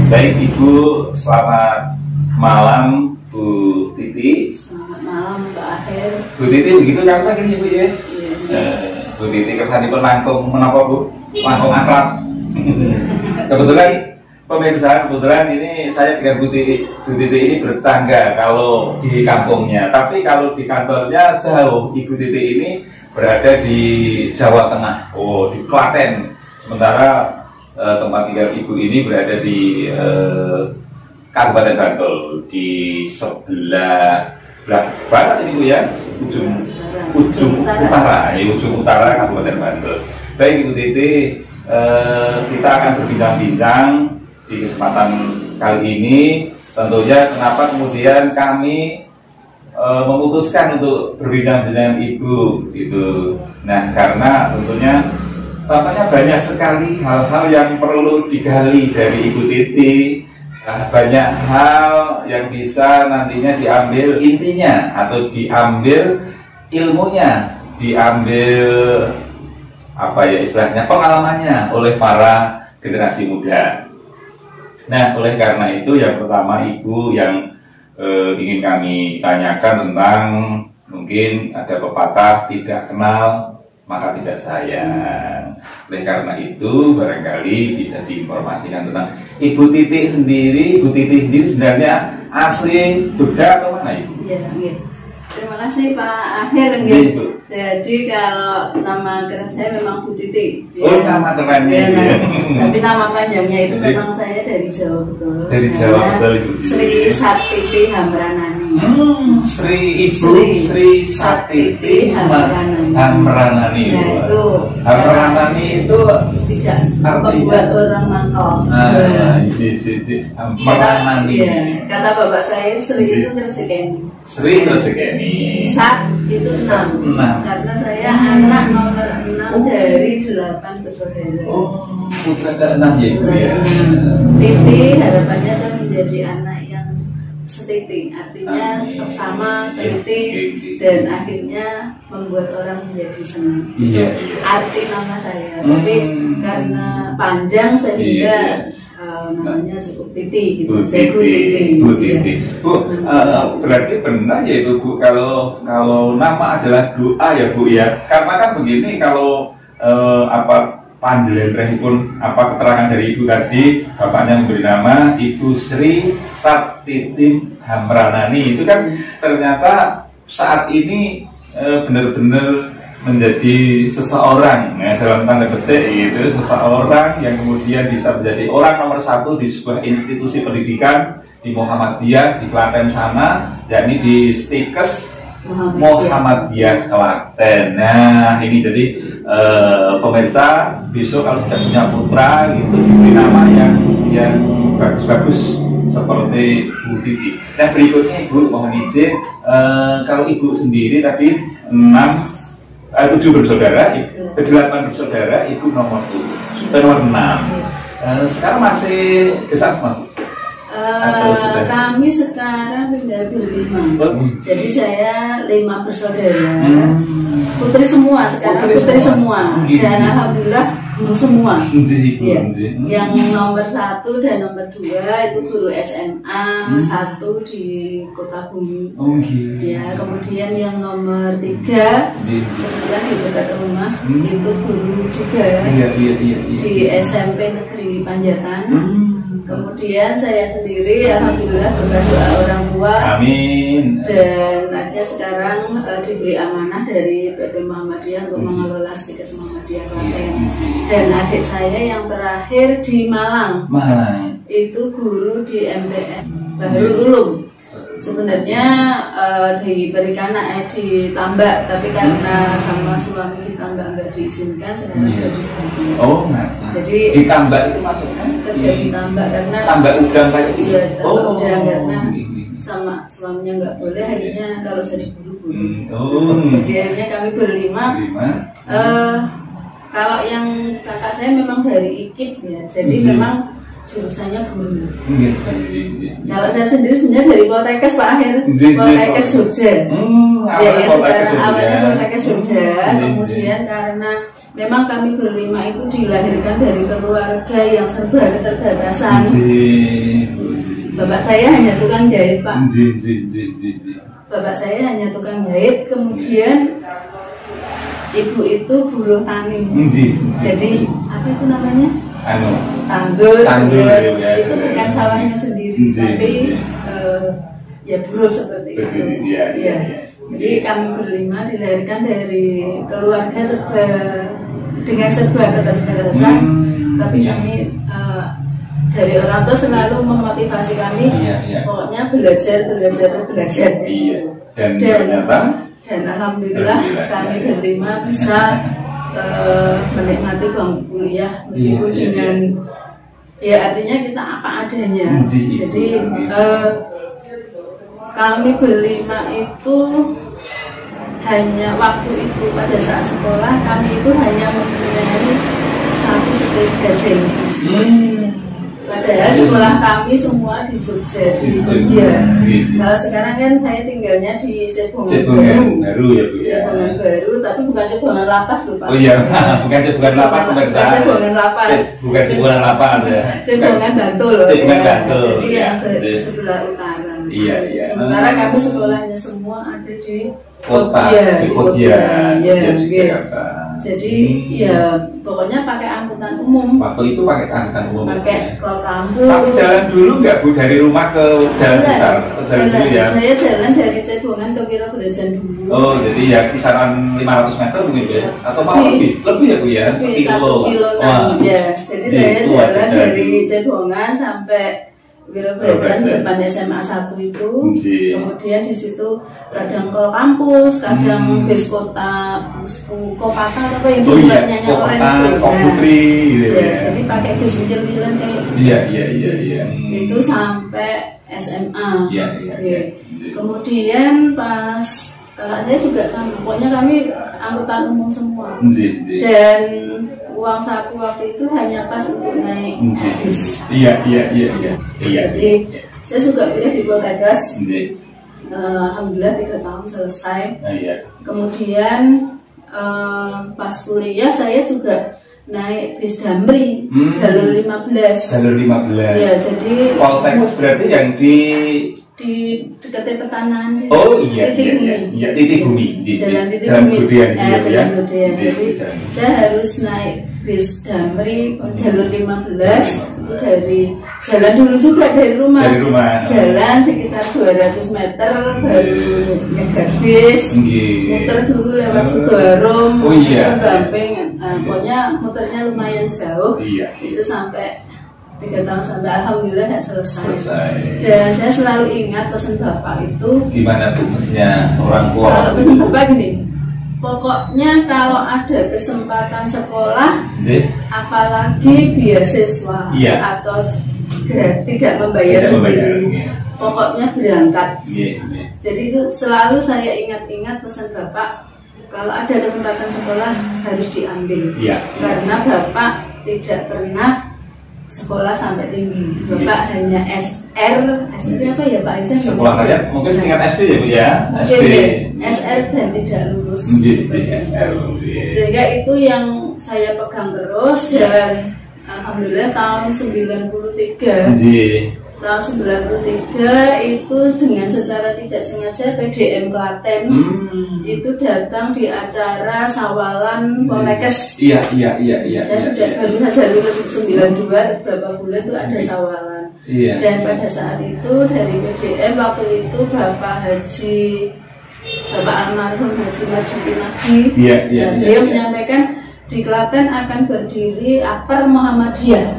Baik Ibu, selamat malam Bu Titi. Selamat malam Mbak Akhir. Bu Titi begitu kan Pak ini Bu ya? Iya. Bu Titi kesanipun langkung menapa Bu? Langkung akrab. Kebetulan pemirsa, kebetulan ini saya dengan Bu Titi ini bertetangga kalau di kampungnya. Tapi kalau di kantornya jauh. Ibu Titi ini berada di Jawa Tengah, di Klaten. Sementara tempat tinggal Ibu ini berada di Kabupaten Bantul, di sebelah barat ini Bu ya, ujung utara Kabupaten Bantul. Baik Ibu Titi, kita akan berbincang-bincang di kesempatan kali ini. Tentunya kenapa kemudian kami memutuskan untuk berbincang dengan Ibu gitu. Nah, karena tentunya tampaknya banyak sekali hal-hal yang perlu digali dari Ibu Titi. Banyak hal yang bisa nantinya diambil intinya atau diambil ilmunya, diambil apa ya istilahnya pengalamannya oleh para generasi muda. Nah, oleh karena itu yang pertama Ibu yang ingin kami tanyakan tentang mungkin ada pepatah tidak kenal maka tidak sayang. Oleh karena itu barangkali bisa diinformasikan tentang Ibu Titi sendiri. Ibu Titi sendiri sebenarnya asli Jogja atau mana Ibu? Iya, gitu. Terima kasih Pak Akhir. Gitu. Jadi kalau nama keren saya memang Bu Titi. Oh, nama kerennya ya. Tapi nama panjangnya itu memang saya dari Jawa betul. Dari Jawa betul Ibu. Sri Satiti Hamranani. Sri Satiti Hamranani. Hamranani itu tidak membuat orang mangkal. Hamranani. Kata bapak saya Sri itu rezeki. Sri rezeki. Sat itu 6. Karena saya anak nomor 6 dari 8 bersaudara. Oh, putra ke-6 ya Ibu ya. Titi harapannya saya menjadi anak yang setiti, artinya sesama teliti dan akhirnya membuat orang menjadi senang. Iya. Arti nama saya, tapi karena panjang sehingga namanya cukup Titi gitu. Bu Titi. Bu, berarti benar ya itu Bu kalau nama adalah doa ya Bu ya. Karena kan begini kalau panggilan pun keterangan dari Ibu tadi, bapaknya memberi nama Ibu Sri Satiti Hamranani, itu kan ternyata saat ini benar-benar menjadi seseorang dalam tanda petik itu seseorang yang kemudian bisa menjadi orang nomor 1 di sebuah institusi pendidikan di Muhammadiyah di Klaten sana, yakni di Stikes Muhammadiyah Klaten. Nah ini jadi pemirsa besok kalau sudah punya putra gitu diberi nama yang bagus-bagus seperti Bu Titi. Nah berikutnya Ibu mohon izin, kalau Ibu sendiri tadi 7 bersaudara, 8 bersaudara, Ibu nomor 6. Sekarang masih gesang semua? Kami sekarang tinggal berlima. Jadi saya 5 bersaudara, putri semua sekarang, putri semua. Dan alhamdulillah guru semua. Ya. Yang nomor 1 dan nomor 2 itu guru SMA 1 di Kota Bumi. Ya, kemudian yang nomor 3 kemudian di dekat rumah itu guru juga di SMP Negeri Panjatan. Kemudian saya sendiri alhamdulillah berkat doa orang tua, amin, dan akhirnya sekarang diberi amanah dari PP Muhammadiyah untuk mengelola Stikes Muhammadiyah Klaten. Dan adik saya yang terakhir di Malang itu guru di MTS Bahrul Ulum. Sebenarnya diberikan di Tambak, tapi karena sama suami di Tambak nggak diizinkan, sekarang sudah jadi di Tambak itu maksudnya kerja di Tambak karena Tambak udang kayak gitu. Udang karena sama suaminya nggak boleh, akhirnya kalau saya diburu-buru. Jadi akhirnya kami berlima. Kalau yang kakak saya memang dari IKIP ya, jadi memang jurusannya guru. Kalau saya sendiri sebenarnya dari Poltekkes Pak Akhir, Poltekkes Jogja. Ya sekarang awalnya Poltekkes Jogja, kemudian karena memang kami berlima itu dilahirkan dari keluarga yang serba keterbatasan. Bapak saya hanya tukang jahit Pak. Bapak saya hanya tukang jahit, kemudian ibu itu buruh tani. Jadi apa itu namanya? Tandur ya, itu bukan sawahnya sendiri, tapi ya buruh seperti itu. Ya. Jadi kami berlima dilahirkan dari keluarga dengan sebuah keterbatasan, tapi kami dari orang tua selalu memotivasi kami, pokoknya belajar. Dan alhamdulillah kami berlima bisa menikmati bangku kuliah meskipun dengan ya artinya kita apa adanya. Jadi kami berlima itu hanya waktu itu pada saat sekolah kami itu hanya mempunyai 1 sepeda jenggot. Padahal sekolah kami semua di Jogja, di Jogja. Kalau sekarang kan saya tinggalnya di Cebongan Baru ya Bu ya. Cebongan Baru, tapi bukan Cebongan Lapas loh Pak. Oh iya, bukan Cebongan Lapas pemirsa. Cebongan Lapas. Bukan Cebongan Lapas ya. Cebongan Bantul. Cebongan Bantul. Jadi yang sebelah utara. Iya. Sementara kami sekolahnya semua ada di Kota, Jadi ya pokoknya pakai angkutan umum. Waktu itu pakai angkutan umum. Pakai ke kampus. Tapi jalan dulu nggak Bu dari rumah ke jalan besar? Jalan dulu ya. Saya jalan dari Cebongan ke Wirabelajan dulu. Oh jadi ya kisaran 500 meter mungkin ya? Atau malah lebih ya Bu ya? 1 kilo ya. Jadi saya jalan dari Cebongan sampai Wirabelajan depan SMA 1 itu, kemudian di situ kadang ke kampus, kadang bis kota, Kopata apa yang buatnya orang itu. Jadi pakai bis milen kayak. Iya. Itu sampai SMA. Kemudian pas kakak saya juga sama, pokoknya kami angkutan umum semua. Dan uang saku waktu itu hanya pas untuk naik bis. Iya. Jadi saya juga kuliah di Poltekkes. Alhamdulillah 3 tahun selesai. Kemudian pas kuliah saya juga naik bis Damri jalur 15. Ya, jadi Poltekkes berarti yang di dekat pertanahan. Oh iya. Titik Bumi. Jalan Budian. Jalan Budian. Jadi saya harus naik bis Damri jalur 15 itu dari jalan dulu juga dari rumah. Jalan sekitar 200 meter baru nyegat bis. Muter dulu lewat Sudoarum. Gamping. Pokoknya muternya lumayan jauh. Itu sampai 3 tahun sampai alhamdulillah nggak selesai. Dan saya selalu ingat pesan bapak itu. Gimana tuh mestinya orang tua? Kalau pesan bapak gini, pokoknya kalau ada kesempatan sekolah, apalagi beasiswa atau tidak membayar sendiri, pokoknya berangkat. Jadi itu selalu saya ingat-ingat pesan bapak. Kalau ada kesempatan sekolah harus diambil. Karena bapak tidak pernah sekolah sampai tinggi. Bapak hanya SR itu apa ya Pak Aisyah? Sekolah kalian mungkin singkat SD ya Bu ya? SD. SR dan tidak lulus. SR. Sehingga itu yang saya pegang terus dan alhamdulillah tahun 93. Tahun 93 itu dengan secara tidak sengaja PDM Klaten itu datang di acara Sawalan Poltekkes. Iya. Saya sudah baru saja lulus 92, beberapa bulan itu ada Sawalan. Dan pada saat itu dari PDM waktu itu Bapak almarhum Haji Majuki Nadi, beliau menyampaikan di Klaten akan berdiri Akper Muhammadiyah.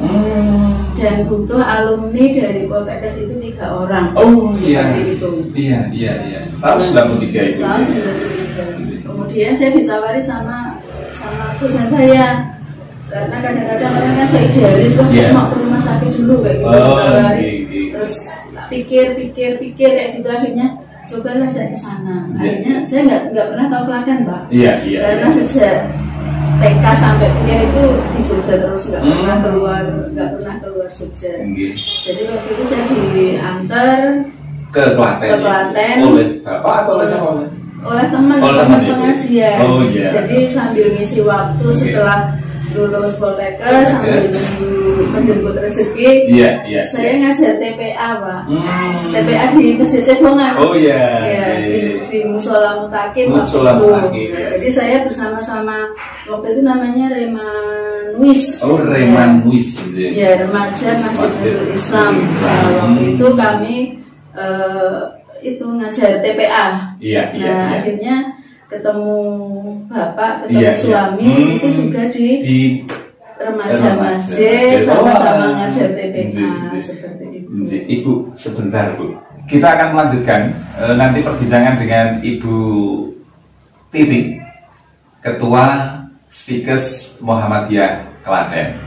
Dan butuh alumni dari Poltekkes itu 3 orang. Iya. Tahun 93 itu. Tahun 93. Kemudian saya ditawari sama dosen saya. Karena kadang-kadang orang kan saya idealis, saya mau ke rumah sakit dulu kayak gitu. Terus pikir kayak gitu, akhirnya cobalah saya ke sana. Akhirnya saya nggak pernah tahu Klaten Pak. Karena sejak TK sampai kuliah itu di Jogja terus, nggak pernah keluar Jogja. Jadi waktu itu saya diantar ke Klaten oleh bapak atau oleh teman pengajian. Jadi sambil ngisi waktu setelah lulus Poltekkes sambil menjemput rezeki, saya ngajar TPA, Pak. TPA di Masjid Cegongan. Di Musola Mutakin waktu itu. Jadi saya bersama-sama waktu itu namanya Remanwis. Remanwis. Ya, remaja Masjidul Islam. Waktu itu kami itu ngajar TPA. Akhirnya ketemu bapak, ketemu suami itu juga di remaja masjid, sama-sama ngajar TPA seperti itu. Ibu, sebentar Bu, kita akan melanjutkan nanti perbincangan dengan Ibu Titi, Ketua Stikes Muhammadiyah Klaten.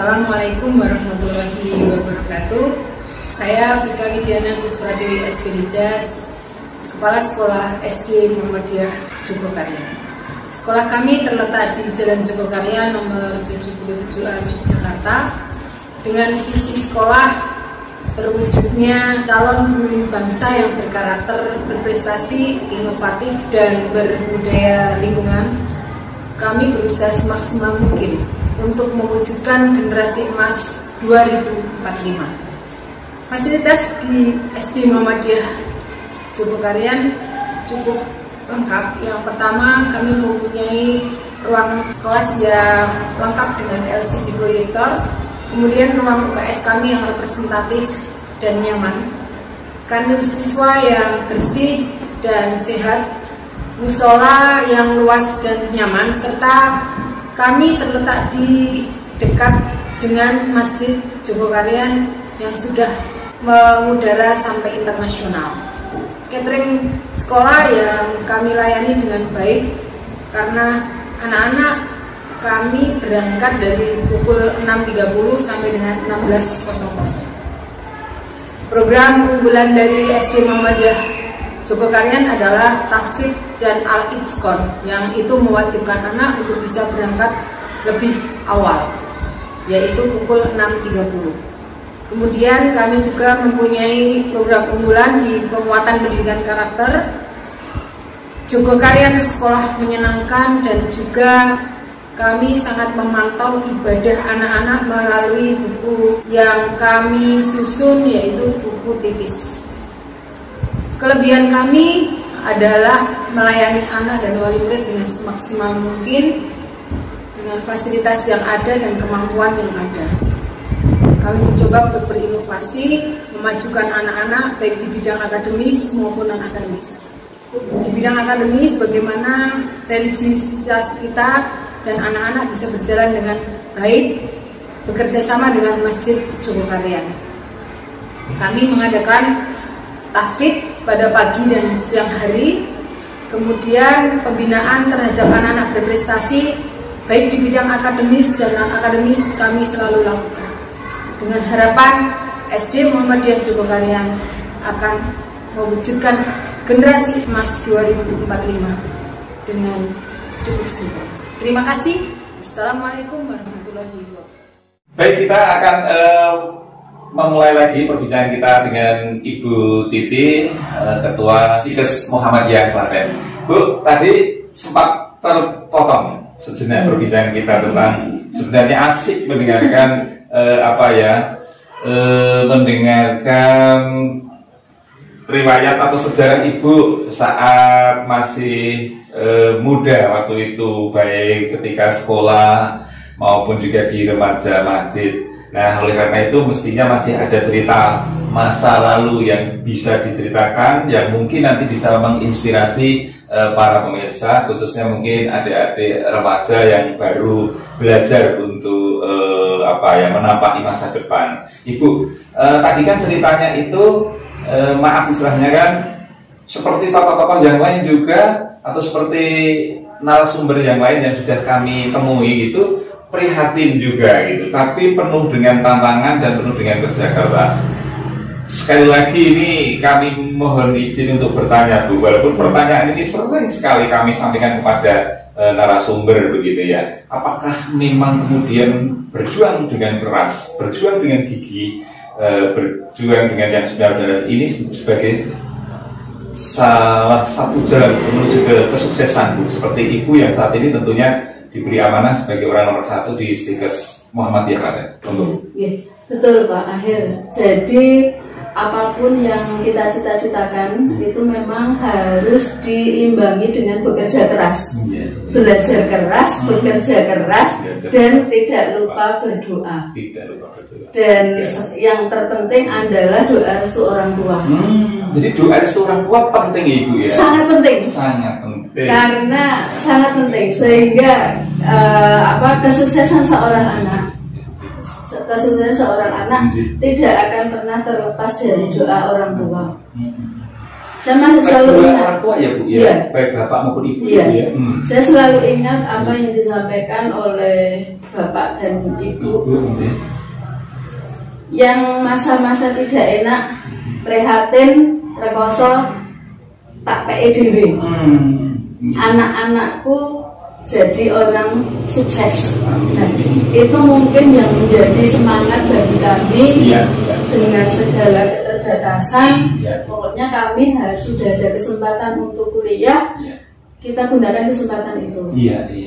Assalamualaikum warahmatullahi wabarakatuh. Saya Fika Widiana Kuspratiwi SPDJ, Kepala Sekolah SD Muhammadiyah Jogokarya. Sekolah kami terletak di Jalan Jogokarya nomor 77A Yogyakarta dengan visi sekolah terwujudnya calon pemimpin bangsa yang berkarakter, berprestasi, inovatif, dan berbudaya lingkungan. Kami berusaha semaksimal mungkin untuk mewujudkan generasi emas 2045. Fasilitas di SD Muhammadiyah Jogokarya cukup lengkap. Yang pertama, kami mempunyai ruang kelas yang lengkap dengan LCD proyektor, kemudian ruang UKS kami yang representatif dan nyaman, kantin siswa yang bersih dan sehat, musola yang luas dan nyaman, serta kami terletak di dekat dengan Masjid Jogokarya yang sudah mengudara sampai internasional. Catering sekolah yang kami layani dengan baik karena anak-anak kami berangkat dari pukul 6.30 sampai dengan 16.00. Program unggulan dari SD Muhammadiyah Jogokarya adalah tahfidz dan al-itqon, yang itu mewajibkan anak untuk bisa berangkat lebih awal, yaitu pukul 6.30. Kemudian kami juga mempunyai program unggulan di penguatan pendidikan karakter, Jogokaryan sekolah menyenangkan, dan juga kami sangat memantau ibadah anak-anak melalui buku yang kami susun, yaitu buku tipis. Kelebihan kami adalah melayani anak dan wali murid dengan semaksimal mungkin dengan fasilitas yang ada dan kemampuan yang ada. Kami mencoba untuk berinovasi, memajukan anak-anak baik di bidang akademis maupun non-akademis. Di bidang akademis, bagaimana religiusitas kita dan anak-anak bisa berjalan dengan baik, bekerja sama dengan Masjid Jogokaryan. Kami mengadakan tahfidz pada pagi dan siang hari, kemudian pembinaan terhadap anak-anak berprestasi, baik di bidang akademis dan non-akademis kami selalu lakukan. Dengan harapan SD Muhammadiyah Jogokaryan akan mewujudkan generasi emas 2045 dengan cukup simpel. Terima kasih. Assalamualaikum warahmatullahi wabarakatuh. Baik, kita akan memulai lagi perbincangan kita dengan Ibu Titi, Ketua Sikes Muhammadiyah Klaten. Bu, tadi sempat terpotong sejenak perbincangan kita tentang sebenarnya asik mendengarkan mendengarkan riwayat atau sejarah Ibu saat masih muda waktu itu, baik ketika sekolah maupun juga di remaja masjid. Nah, oleh karena itu mestinya masih ada cerita masa lalu yang bisa diceritakan, yang mungkin nanti bisa menginspirasi para pemirsa, khususnya mungkin adik-adik remaja yang baru belajar untuk menampaki masa depan. Ibu, tadi kan ceritanya itu maaf istilahnya kan seperti tokoh-tokoh yang lain juga, atau seperti narasumber yang lain yang sudah kami temui itu, prihatin juga gitu, tapi penuh dengan tantangan dan penuh dengan kerja keras. Sekali lagi ini kami mohon izin untuk bertanya, Bu, walaupun pertanyaan ini sering sekali kami sampaikan kepada narasumber begitu ya. Apakah memang kemudian berjuang dengan keras, berjuang dengan gigih, berjuang dengan yang sebenarnya ini sebagai salah satu jalan menuju ke kesuksesan, Bu, seperti Ibu yang saat ini tentunya diberi amanah sebagai orang nomor 1 di Sikes Muhammadiyah Klaten. Betul Pak Akhir. Jadi apapun yang kita cita-citakan itu memang harus diimbangi dengan bekerja keras, belajar keras, bekerja keras, dan tidak lupa berdoa. Dan yang terpenting adalah doa restu orang tua. Jadi doa restu orang tua penting ya Ibu ya? Sangat penting. Sangat penting. Karena sangat penting sehingga kesuksesan seorang anak tidak akan pernah terlepas dari doa orang tua. Saya masih selalu ingat orang tua ya Bu ya, baik bapak maupun ibu ya. Saya selalu ingat apa yang disampaikan oleh bapak dan ibu. Yang masa-masa tidak enak, prihatin, rekoso, tak PEDW. Anak-anakku jadi orang sukses. Nah, itu mungkin yang menjadi semangat bagi kami dengan segala keterbatasan. Pokoknya kami harus sudah ada kesempatan untuk kuliah, kita gunakan kesempatan itu.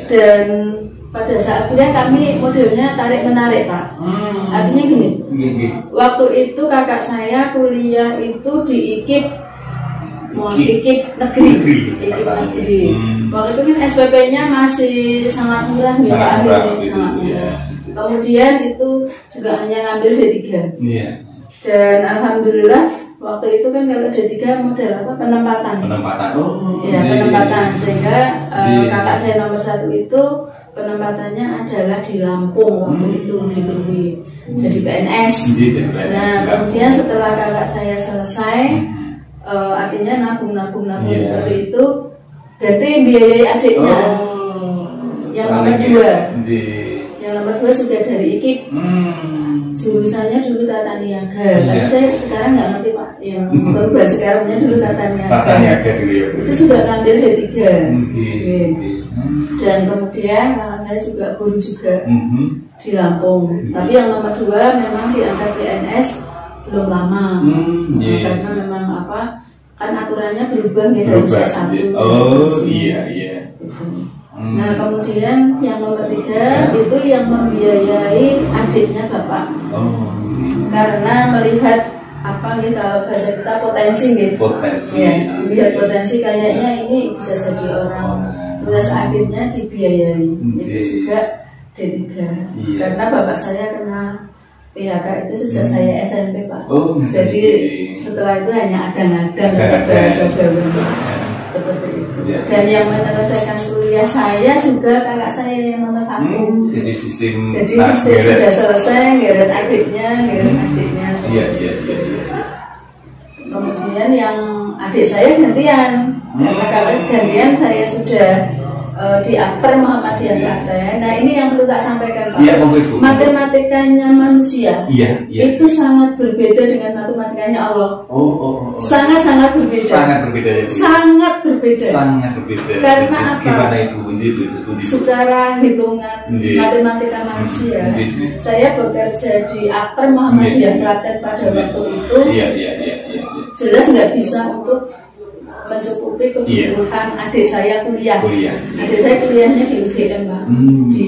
Dan pada saat kuliah kami modelnya tarik-menarik Pak. Artinya gini, waktu itu kakak saya kuliah itu di IKIP negeri. Waktu itu kan SPP-nya masih sangat murah nih Pak Akhir. Kemudian itu juga hanya ngambil D3. Dan alhamdulillah waktu itu kan kalau D3 model apa? Penempatan. Penempatan. Sehingga kakak saya nomor 1 itu penempatannya adalah di Lampung waktu itu di Lui. Jadi PNS. Nah, kemudian setelah kakak saya selesai, artinya nabung seperti itu, ganti biayai adiknya yang nomor 2. Yang nomor berdua sudah dari IKIP. Jurusannya dulu tata niaga, tapi saya sekarang nggak ngerti Pak. Yang berubah sekarangnya dulu tata niaga. Tata niaga dulu ya. Itu sudah ngambil D3. Dan kemudian kakak saya juga guru juga di Lampung. Tapi yang nomor 2 memang diangkat PNS belum lama. Karena memang apa? Kan aturannya berubah harus S1. Oh iya. Nah kemudian yang nomor 3 itu yang membiayai adiknya bapak. Karena melihat apa nih kalau bahasa kita potensi gitu. Melihat potensi kayaknya ini bisa jadi orang. Terus adiknya dibiayai. Itu juga D3. Karena bapak saya kena PHK itu sejak saya SMP Pak. Jadi setelah itu hanya ada bahasa Jawa seperti itu. Dan yang menyelesaikan kuliah saya juga kakak saya yang nomor 1. Jadi sistem sudah selesai, geret adiknya. Iya. Kemudian yang adik saya gantian. Karena kalau gantian saya sudah di Akper Muhammadiyah Klaten. Nah ini yang perlu tak sampaikan Pak. Matematikanya manusia itu sangat berbeda dengan matematikanya Allah. Sangat berbeda. Sangat berbeda. Karena apa? Gimana Ibu? Secara hitungan matematika manusia, saya bekerja di Akper Muhammadiyah Klaten pada waktu itu. Jelas nggak bisa untuk mencukupi kebutuhan adik saya kuliah. Adik saya kuliahnya di UGM Pak, di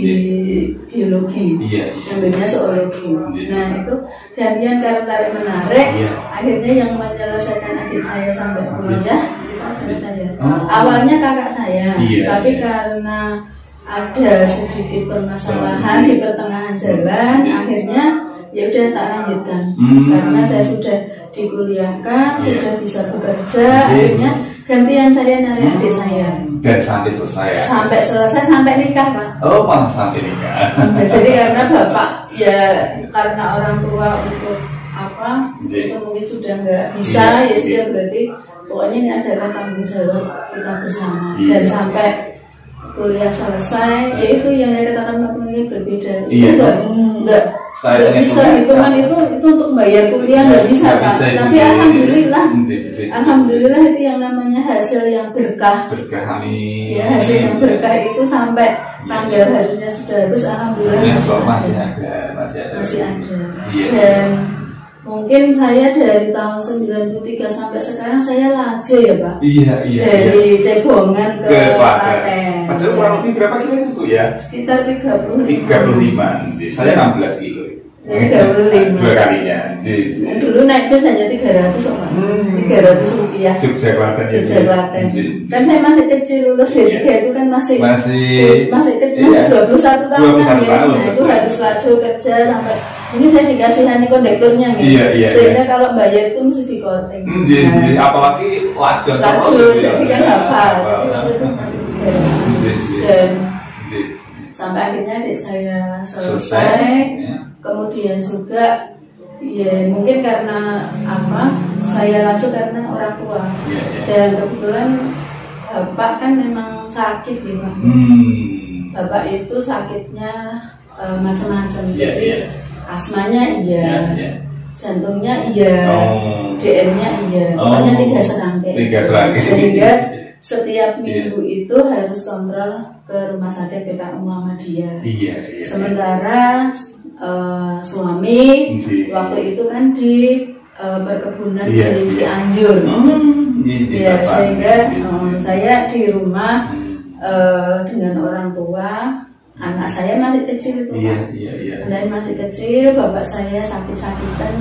biologi, ambilnya zoologi. Nah itu gantian karena menarik, akhirnya yang menyelesaikan adik saya sampai kuliah itu adalah saya. Awalnya kakak saya, tapi karena ada sedikit permasalahan di pertengahan jalan, akhirnya ya udah tak lanjutkan. Karena saya sudah dikuliahkan, sudah bisa bekerja, akhirnya gantian saya narik adik saya. Dan sampai selesai ya? Sampai selesai, sampai nikah Pak. Malah sampai nikah. Jadi karena bapak ya karena orang tua untuk apa itu mungkin sudah nggak bisa, ya sudah berarti pokoknya ini adalah tanggung jawab kita bersama. Dan sampai kuliah selesai, yaitu yang saya katakan mungkin berbeda. Itu enggak bisa hitungan itu untuk bayar kuliah nggak bisa Pak. Tapi alhamdulillah itu yang namanya hasil yang berkah. Amin. Ya hasil yang berkah itu sampai tanggal harinya sudah habis, alhamdulillah masih ada. Dan mungkin saya dari tahun 93 sampai sekarang saya laju ya Pak. Dari Cebongan ke Klaten. Padahal kurang lebih berapa kilo itu ya? Sekitar 35. Saya 16 kilo. 35. 2 kalinya. Dulu naik bis hanya 300 Pak. 300 rupiah. Jogja Klaten. Kan saya masih kecil, lulus D3 itu kan masih kecil, 21 tahun kan ya. Nah itu harus laju kerja sampai ini saya dikasihani kondekturnya gitu. Sehingga kalau bayar itu mesti dikorting. Apalagi laju jadi kan hafal. Jadi waktu itu masih 300. Dan sampai akhirnya adik saya selesai. Kemudian juga ya mungkin karena apa saya laju karena orang tua. Dan kebetulan bapak kan memang sakit ya Pak. Bapak itu sakitnya macam-macam. Jadi asmanya jantungnya DM-nya pokoknya 3 serangkai. Sehingga setiap minggu itu harus kontrol ke rumah sakit PKU Muhammadiyah. Sementara suami waktu itu kan di perkebunan di Cianjur. Sehingga saya di rumah dengan orang tua. Anak saya masih kecil itu Anak masih kecil, bapak saya sakit-sakitan.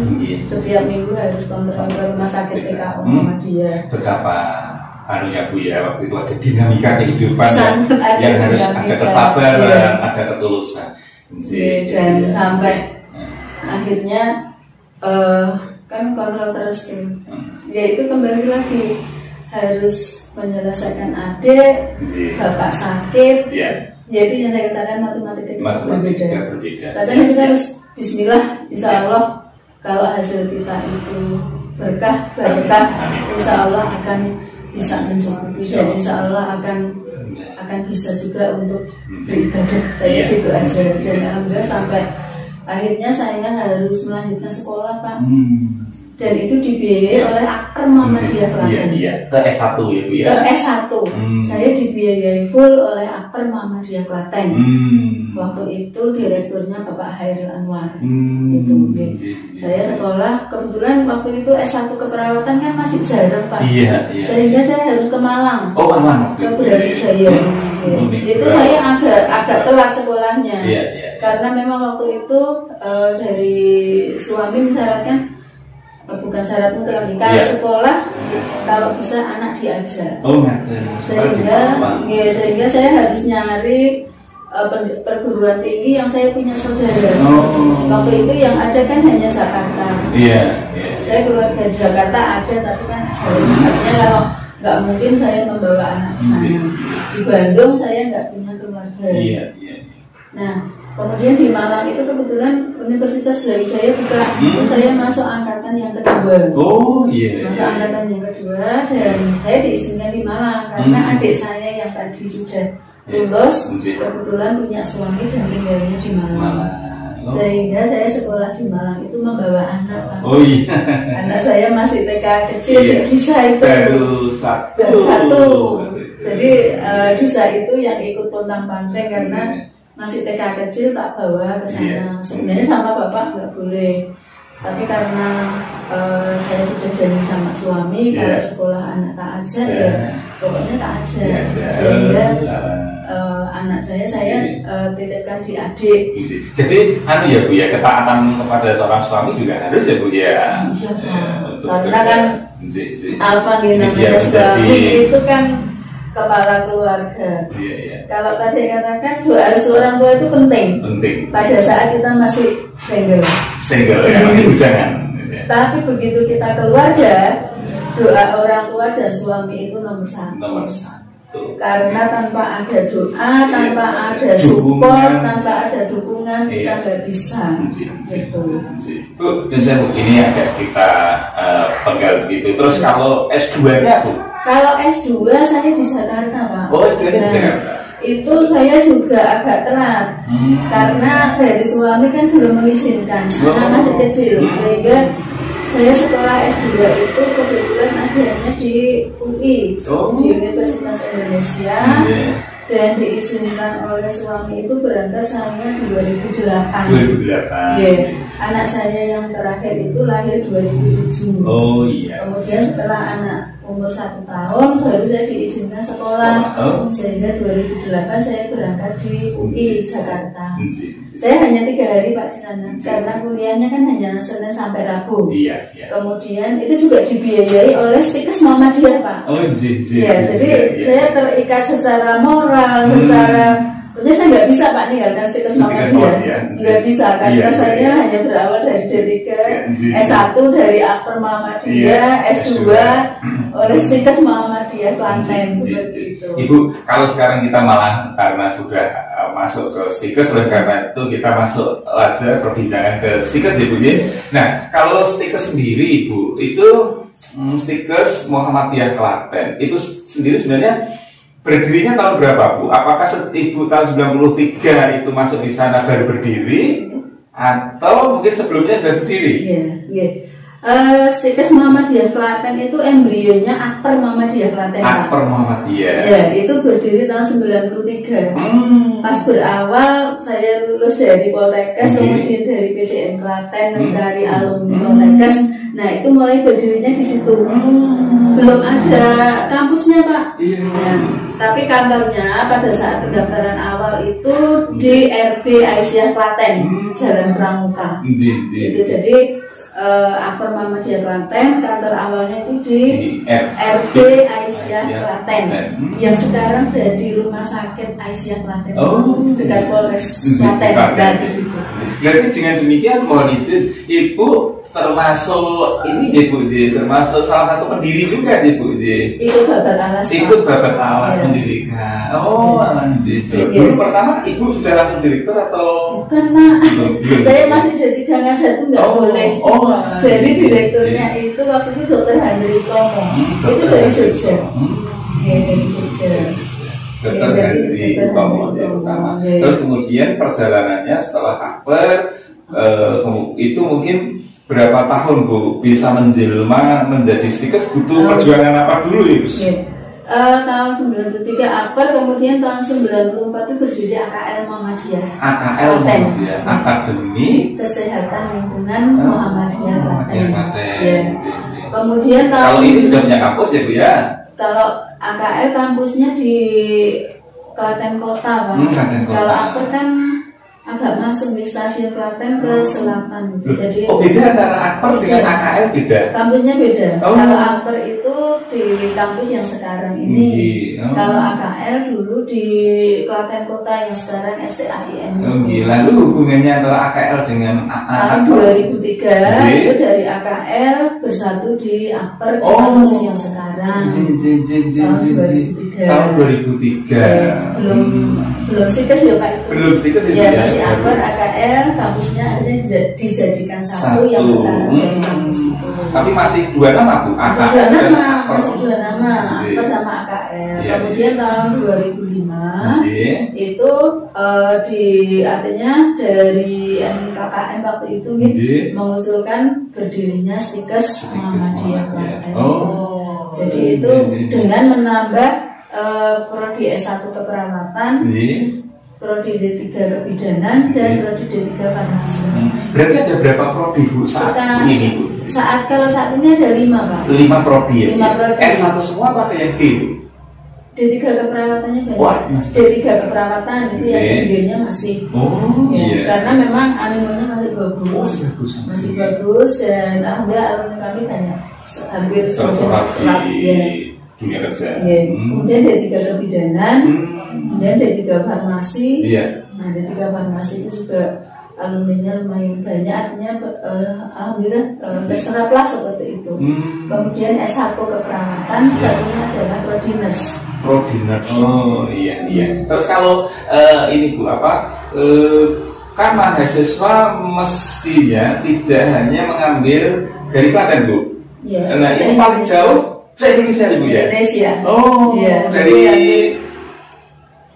Setiap minggu harus kontrol ke rumah sakit PKU Muhammadiyah. Betapa anunya Bu ya, waktu itu ada dinamika kehidupan yang harus ada kesabaran, ada ketulusan. Dan sampai akhirnya kan kontrol terus tuh. Yaitu kembali lagi harus menyelesaikan adik, bapak sakit. Yaitu yang saya katakan matematika berbeda. Tapi kita harus bismillah, insya Allah kalau hasil kita itu berkah, insya Allah akan bisa mencukupi dan insya Allah akan akan bisa juga untuk beribadah. Saya gitu aja, dan alhamdulillah sampai akhirnya saya harus melanjutkan sekolah, Pak. Dan itu dibiayai oleh Akper Muhammadiyah Klaten. Iya, ke S1 ya Bu ya. Ke S1. Saya dibiayai full oleh Akper Muhammadiyah Klaten. Waktu itu direkturnya Bapak Hairil Anwar. Itu ya. Saya sekolah, kebetulan waktu itu S1 keperawatan kan masih jarang, Pak. Iya. Sehingga saya harus ke Malang. Oh, Malang. Ke Brawijaya. Itu saya agak telat sekolahnya. Karena memang waktu itu dari suami mensyaratkan, bukan syarat mutlak, kalau sekolah kalau bisa anak diajar. Sehingga saya harus nyari perguruan tinggi yang saya punya saudara. Waktu itu yang ada kan hanya Jakarta. Saya keluar dari Jakarta ada, tapi kan artinya kalau nggak mungkin saya membawa anak saya. Di Bandung saya nggak punya keluarga. Nah, kemudian di Malang itu kebetulan Universitas Brawijaya buka, itu saya masuk angkatan yang kedua. Masuk angkatan yang kedua, dan saya diizinkan di Malang karena adik saya yang tadi sudah lulus kebetulan punya suami dan tinggalnya di Malang. Sehingga saya sekolah di Malang itu membawa anak. Anak saya masih TK kecil, Disa itu baru satu. Jadi Disa itu yang ikut pontang panting karena masih TK kecil, tak bawa ke sana. Sebenarnya sama bapak nggak boleh, tapi karena saya sudah janji sama suami kalau sekolah anak tak ajar, ya pokoknya tak ajar. Sehingga anak saya titipkan di adik. Jadi ya Bu ya, ketaatan kepada seorang suami juga harus ya Bu ya. Karena kan apa namanya suami itu kan kepala keluarga. Kalau tadi katakan doa restu orang tua itu penting. Pada saat kita masih single ya, masih bujangan. Tapi begitu kita keluarga, doa orang tua dan suami itu nomor satu. Karena tanpa ada doa, tanpa ada support, tanpa ada dukungan, kita nggak bisa. Gitu. Bu, saya begini agak kita penggal begitu. Terus kalau S2-nya Bu? Kalau S2 saya di Jakarta, Pak. S2 di Jakarta. Itu saya juga agak telat karena dari suami kan belum mengizinkan, karena masih kecil, sehingga saya sekolah S2 itu kebetulan adanya di UI, di Universitas Indonesia, dan diizinkan oleh suami itu berangkat saya 2008. Anak saya yang terakhir itu lahir 2007. Kemudian setelah anak umur 1 tahun baru saya diizinkan sekolah, sehingga 2008 saya berangkat di UI Jakarta. Saya hanya 3 hari Pak di sana, karena kuliahnya kan hanya Senin sampai Rabu. Kemudian itu juga dibiayai oleh Stikes Muhammadiyah, Pak. Jadi saya terikat secara moral, secara saya nggak bisa Pak ninggalkan Stikes Muhammadiyah, nggak bisa karena saya hanya berawal dari D3, S1 dari Akper Muhammadiyah, S2 oleh Stikes Muhammadiyah Klaten, seperti itu. Ibu, kalau sekarang kita malah karena sudah masuk ke Stikes, oleh karena itu kita masuk ada perbincangan ke Stikes Ibu. Nah, kalau Stikes sendiri Ibu, itu Stikes Muhammadiyah Klaten itu sendiri sebenarnya berdirinya tahun berapa Bu? Apakah Ibu tahun 93 itu masuk di sana baru berdiri, atau mungkin sebelumnya sudah berdiri? Stikes Muhammadiyah Klaten itu embrionya Akper Muhammadiyah Klaten. Akper Muhammadiyah. Itu berdiri tahun 93. Pas berawal saya lulus dari Poltekkes, kemudian dari PDN Klaten mencari alumni Poltekkes. Nah itu mulai berdirinya di situ. Belum ada kampusnya Pak. Tapi kantornya pada saat pendaftaran awal itu di RB Aisyah Klaten, Jalan Pramuka. Itu jadi Akper Muhammadiyah Klaten, kantor awalnya itu di RB Aisyah Klaten, yang sekarang jadi Rumah Sakit Aisyah Klaten, dekat Polres Klaten. Jadi dengan demikian mohon izin Ibu termasuk ini ya Bu, termasuk salah satu pendiri juga ya Bu. Ikut babat alas. Ikut babat alas mendirikan. Lanjut. Dulu pertama Ibu sudah langsung direktur atau? Bukan Mak. Saya masih jadi gangan satu nggak boleh. Jadi direkturnya itu waktu itu Dr. Handri Tomo. Itu dari Jogja. Dari Jogja. Dokter Henry Utomo utama. Terus kemudian perjalanannya setelah akper itu mungkin berapa tahun Bu bisa menjelma menjadi stikes, butuh perjuangan apa dulu ya Bu? Tahun 93 akper, kemudian tahun 94 itu berdiri AKL Muhammadiyah. AKL Muhammadiyah, Akademi Kesehatan Lingkungan Muhammadiyah Klaten. Ya. Kemudian kalau ini sudah punya kampus ya Bu ya? Kalau AKL kampusnya di Klaten Kota Pak. Kalau akper kan agak masuk di stasiun Klaten ke selatan. Jadi beda antara akper dengan AKL beda. Kampusnya beda. Kalau akper itu di kampus yang sekarang ini. Kalau AKL dulu di Klaten Kota yang sekarang STAIN. Lalu hubungannya antara AKL dengan tahun 2003 itu dari AKL bersatu di akper di kampus yang sekarang. Tahun 2003. Belum stikes ya Pak itu. Belum stikes ya. Masih akper AKL kampusnya akhirnya dijadikan satu yang sekarang di kampus itu. Tapi masih dua nama Bu. Masih dua nama. Akper sama AKL. Kemudian tahun 2005 itu artinya dari MKKM waktu itu mengusulkan berdirinya stikes Muhammadiyah Klaten. Jadi itu dengan menambah prodi S1 keperawatan, prodi D3 kebidanan, dan prodi D3 farmasi. Berarti ada berapa prodi Bu saat ini Bu? Saat ini ada 5 Pak. 5 prodi ya? 5 prodi. S1 semua apa yang D Bu? D3 keperawatannya banyak. D3 keperawatan itu yang D3-nya masih. Karena memang animonya masih bagus. Masih bagus dan alhamdulillah kami banyak. Hampir serap di dunia kerja. Kemudian D3 kebidanan, kemudian D3 farmasi. Nah, D3 farmasi itu juga alumninya lumayan banyak, artinya alhamdulillah terserap lah seperti itu. Kemudian S1 keperawatan, satunya adalah prodi nurse. Iya. Terus kalau ini Bu kan mahasiswa mestinya tidak hanya mengambil dari Klaten Bu. Nah ini paling jauh se-Indonesia Bu ya? Indonesia. Dari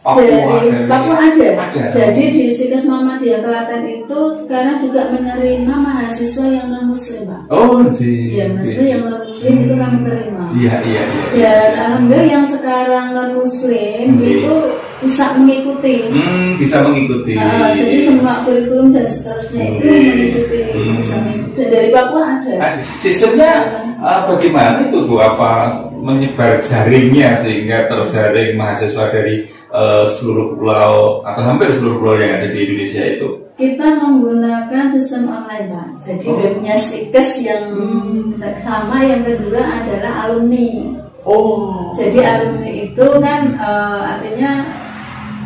Papua ada. Jadi di Stikes Muhammadiyah Klaten itu sekarang juga menerima mahasiswa yang non muslim Pak. Mahasiswa yang non muslim itu kami terima. Dan alhamdulillah yang sekarang non muslim itu bisa mengikuti. Jadi semua kurikulum dan seterusnya itu mengikuti. Bisa mengikuti. Dan dari Papua ada. Sistemnya bagaimana itu Bu? Apa menyebar jaringnya sehingga terjaring mahasiswa dari seluruh pulau atau hampir seluruh pulau yang ada di Indonesia itu? Kita menggunakan sistem online Pak. Jadi webnya Stikes yang sama, yang kedua adalah alumni. Jadi alumni itu kan artinya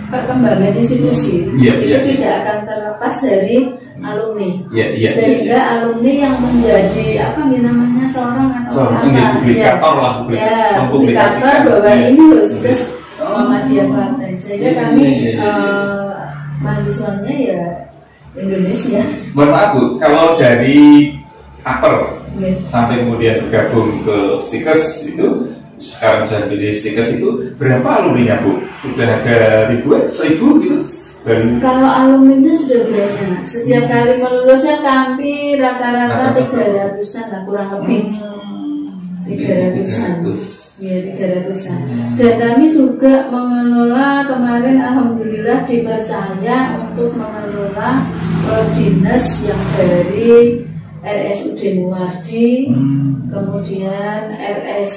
perkembangan institusi itu tidak akan terlepas dari alumni. Sehingga alumni yang menjadi corong atau publikator bahwa ini harus Stikes Muhammadiyah Klaten. Sehingga kami mahasiswanya ya Indonesia. Mohon maaf Bu, kalau dari akper sampai kemudian bergabung ke Stikes itu, sekarang sudah menjadi Stikes itu berapa alumninya Bu? Sudah ada ribuan, 1000 gitu? Kalau alumninya sudah banyak. Setiap kali melulusnya kami rata-rata 300-an lah, kurang lebih 300-an. Ya 300-an. Dan kami juga mengelola kemarin alhamdulillah dipercaya untuk mengelola dinas yang dari RSUD Muwardi, kemudian RS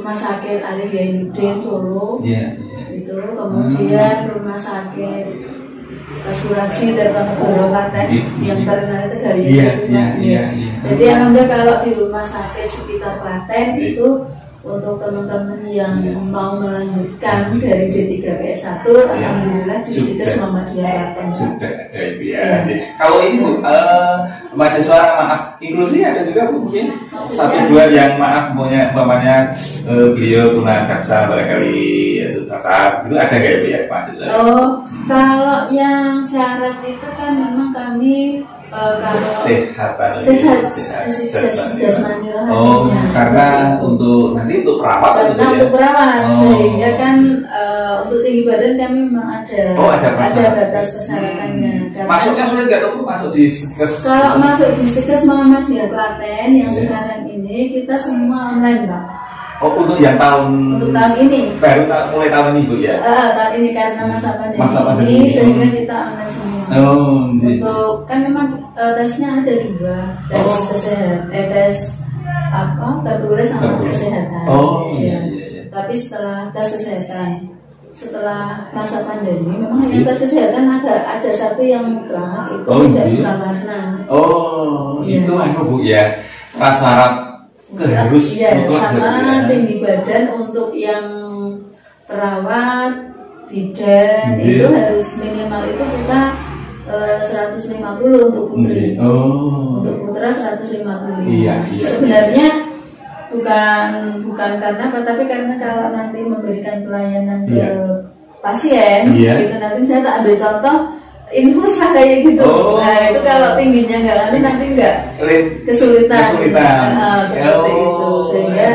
Rumah Sakit Arif Yainuddin Solo, itu kemudian Rumah Sakit Asuransi Darmanegara Klaten yang terkenal itu dari Jadi alhamdulillah kalau di rumah sakit sekitar Klaten itu untuk teman-teman yang mau melanjutkan dari D3 ke S1, alhamdulillah di Stikes Muhammadiyah Klaten. Kalau ini Bu, mahasiswa inklusi ada juga Bu, mungkin 1-2 yang umpamanya beliau tunadaksa barangkali itu cacat, itu ada nggak ya Bu ya mahasiswa? Kalau yang syarat itu kan memang kami kalau sehat jasmani rohaninya. Karena untuk perawat sehingga kan untuk tinggi badan kami memang ada batas persyaratannya. Masuknya sulit nggak tuh masuk di Stikes? Kalau masuk di Stikes Muhammadiyah Klaten yang sekarang ini kita semua online, Pak. Oh, untuk yang tahun ini baru mulai tahun ini Bu ya? Tahun ini karena masa pandemi ini sehingga kita online semua. Untuk kan memang tesnya ada 2, tes kesehatan, tes tertulis sama kesehatan. Iya. Tapi setelah tes kesehatan, setelah masa pandemi memang hanya tes kesehatan ada satu yang mutlak itu tidak berwarna. Itu Bu ya, prasyarat harus sama tinggi badan untuk yang perawat bidan itu harus minimal itu kita 150 untuk putri. Untuk putra 150. Sebenarnya bukan karena apa, tapi karena kalau nanti memberikan pelayanan ke pasien gitu, nanti saya tak ambil contoh infus lah kayak gitu. Nah itu kalau tingginya nanti nggak kesulitan. Seperti itu, sehingga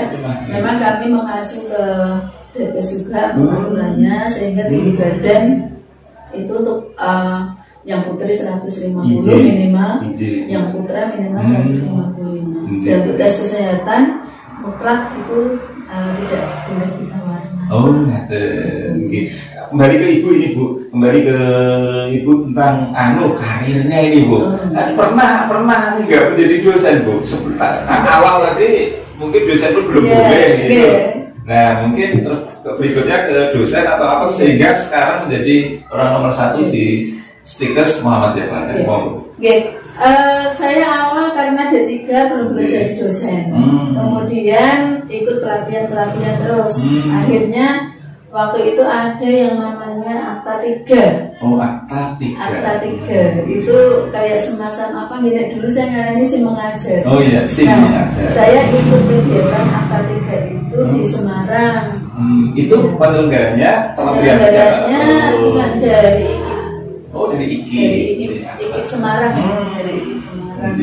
memang kami mengacu ke DPS juga pengaturannya, sehingga tinggi badan itu untuk yang putri 150 minimal, yang putra minimal 155. Dan tugas kesehatan mutlak itu tidak boleh kita warna. Kembali ke Ibu ini Bu, kembali ke Ibu tentang karirnya ini Bu. Pernah nggak menjadi dosen Bu? Awal tadi mungkin dosen pun belum boleh gitu. Nah mungkin terus berikutnya ke dosen atau apa sehingga sekarang menjadi orang nomor 1 di Stikes Muhammadiyah Klaten. Saya awal karena D3 belum bisa jadi dosen. Kemudian ikut pelatihan terus. Akhirnya waktu itu ada yang namanya Akta 3. Akta 3 itu kayak semacam apa nih, dulu saya ngarani SIM mengajar. Mengajar. Saya ikut kegiatan Akta 3 itu di Semarang. Itu penyelenggaranya bukan dari dari IKI. IKI Semarang. Dari IKI Semarang.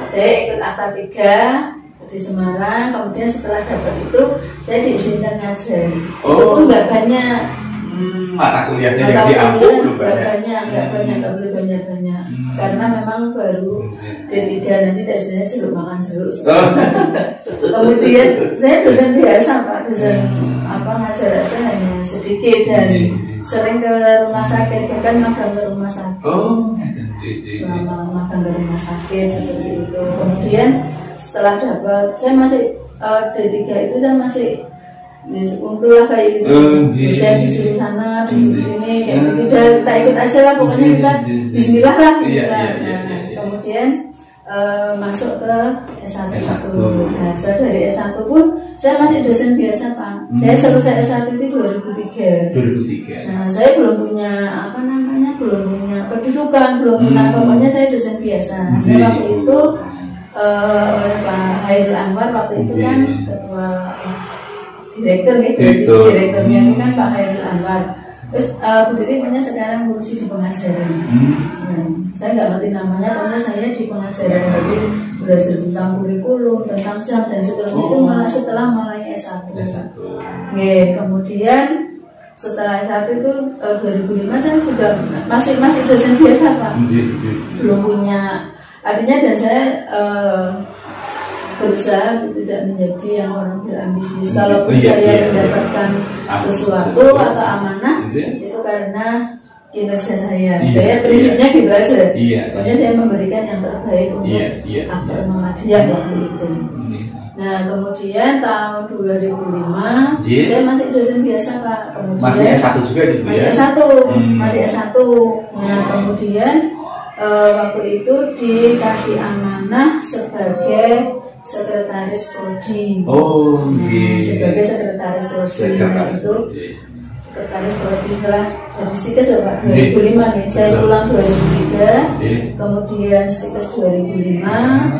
Saya ikut Akta 3 di Semarang, kemudian setelah dapat itu saya diizinkan ngajar. Itu pun nggak banyak. Mata kuliahnya yang diampu belum banyak. Nggak boleh banyak. Karena memang baru D3 nanti tesnya jeruk makan jeruk. Kemudian saya dosen biasa Pak, dosen ngajar aja hanya sedikit dan sering ke rumah sakit, bahkan magang ke rumah sakit. Selama magang ke rumah sakit seperti itu. Kemudian setelah dapat, saya masih D3 itu saya masih kumpul lah kayak gitu. Saya disuruh sana, disuruh sini, kayak gitu. Kita ikut aja lah, pokoknya kita Bismillah lah. Kemudian masuk ke S1. Nah, setelah dari S1 pun saya masih dosen biasa Pak. Saya selesai S1 itu 2003. Nah, saya belum punya belum punya kedudukan, belum pernah, pokoknya saya dosen biasa. Nah, waktu itu oleh Pak Hairul Anwar waktu itu kan ketua direktur gitu, direkturnya itu kan Pak Hairul Anwar. Terus Bu Titi punya sekarang ngurusi di pengajaran. Saya nggak ngerti namanya, pokoknya saya di pengajaran, jadi belajar tentang kurikulum, tentang jam dan seterusnya itu malah setelah mulai S1. Kemudian setelah S1 itu 2005 saya juga masih dosen biasa Pak, belum punya, artinya dan saya berusaha tidak menjadi yang orang berambisius. Kalaupun saya mendapatkan sesuatu atau amanah itu karena kinerja saya. Saya prinsipnya gitu aja. Pokoknya saya memberikan yang terbaik untuk Akbar Muhammadiyah waktu itu. Nah kemudian tahun 2005 saya masih dosen biasa Pak. Kemudian masih S1 juga gitu ya? Masih S1. Nah kemudian waktu itu dikasih amanah sebagai sekretaris prodi. Sebagai sekretaris prodi. Nah, itu sekretaris prodi setelah jadi Stikes Pak 2005 nih. Saya pulang 2003, kemudian Stikes 2005,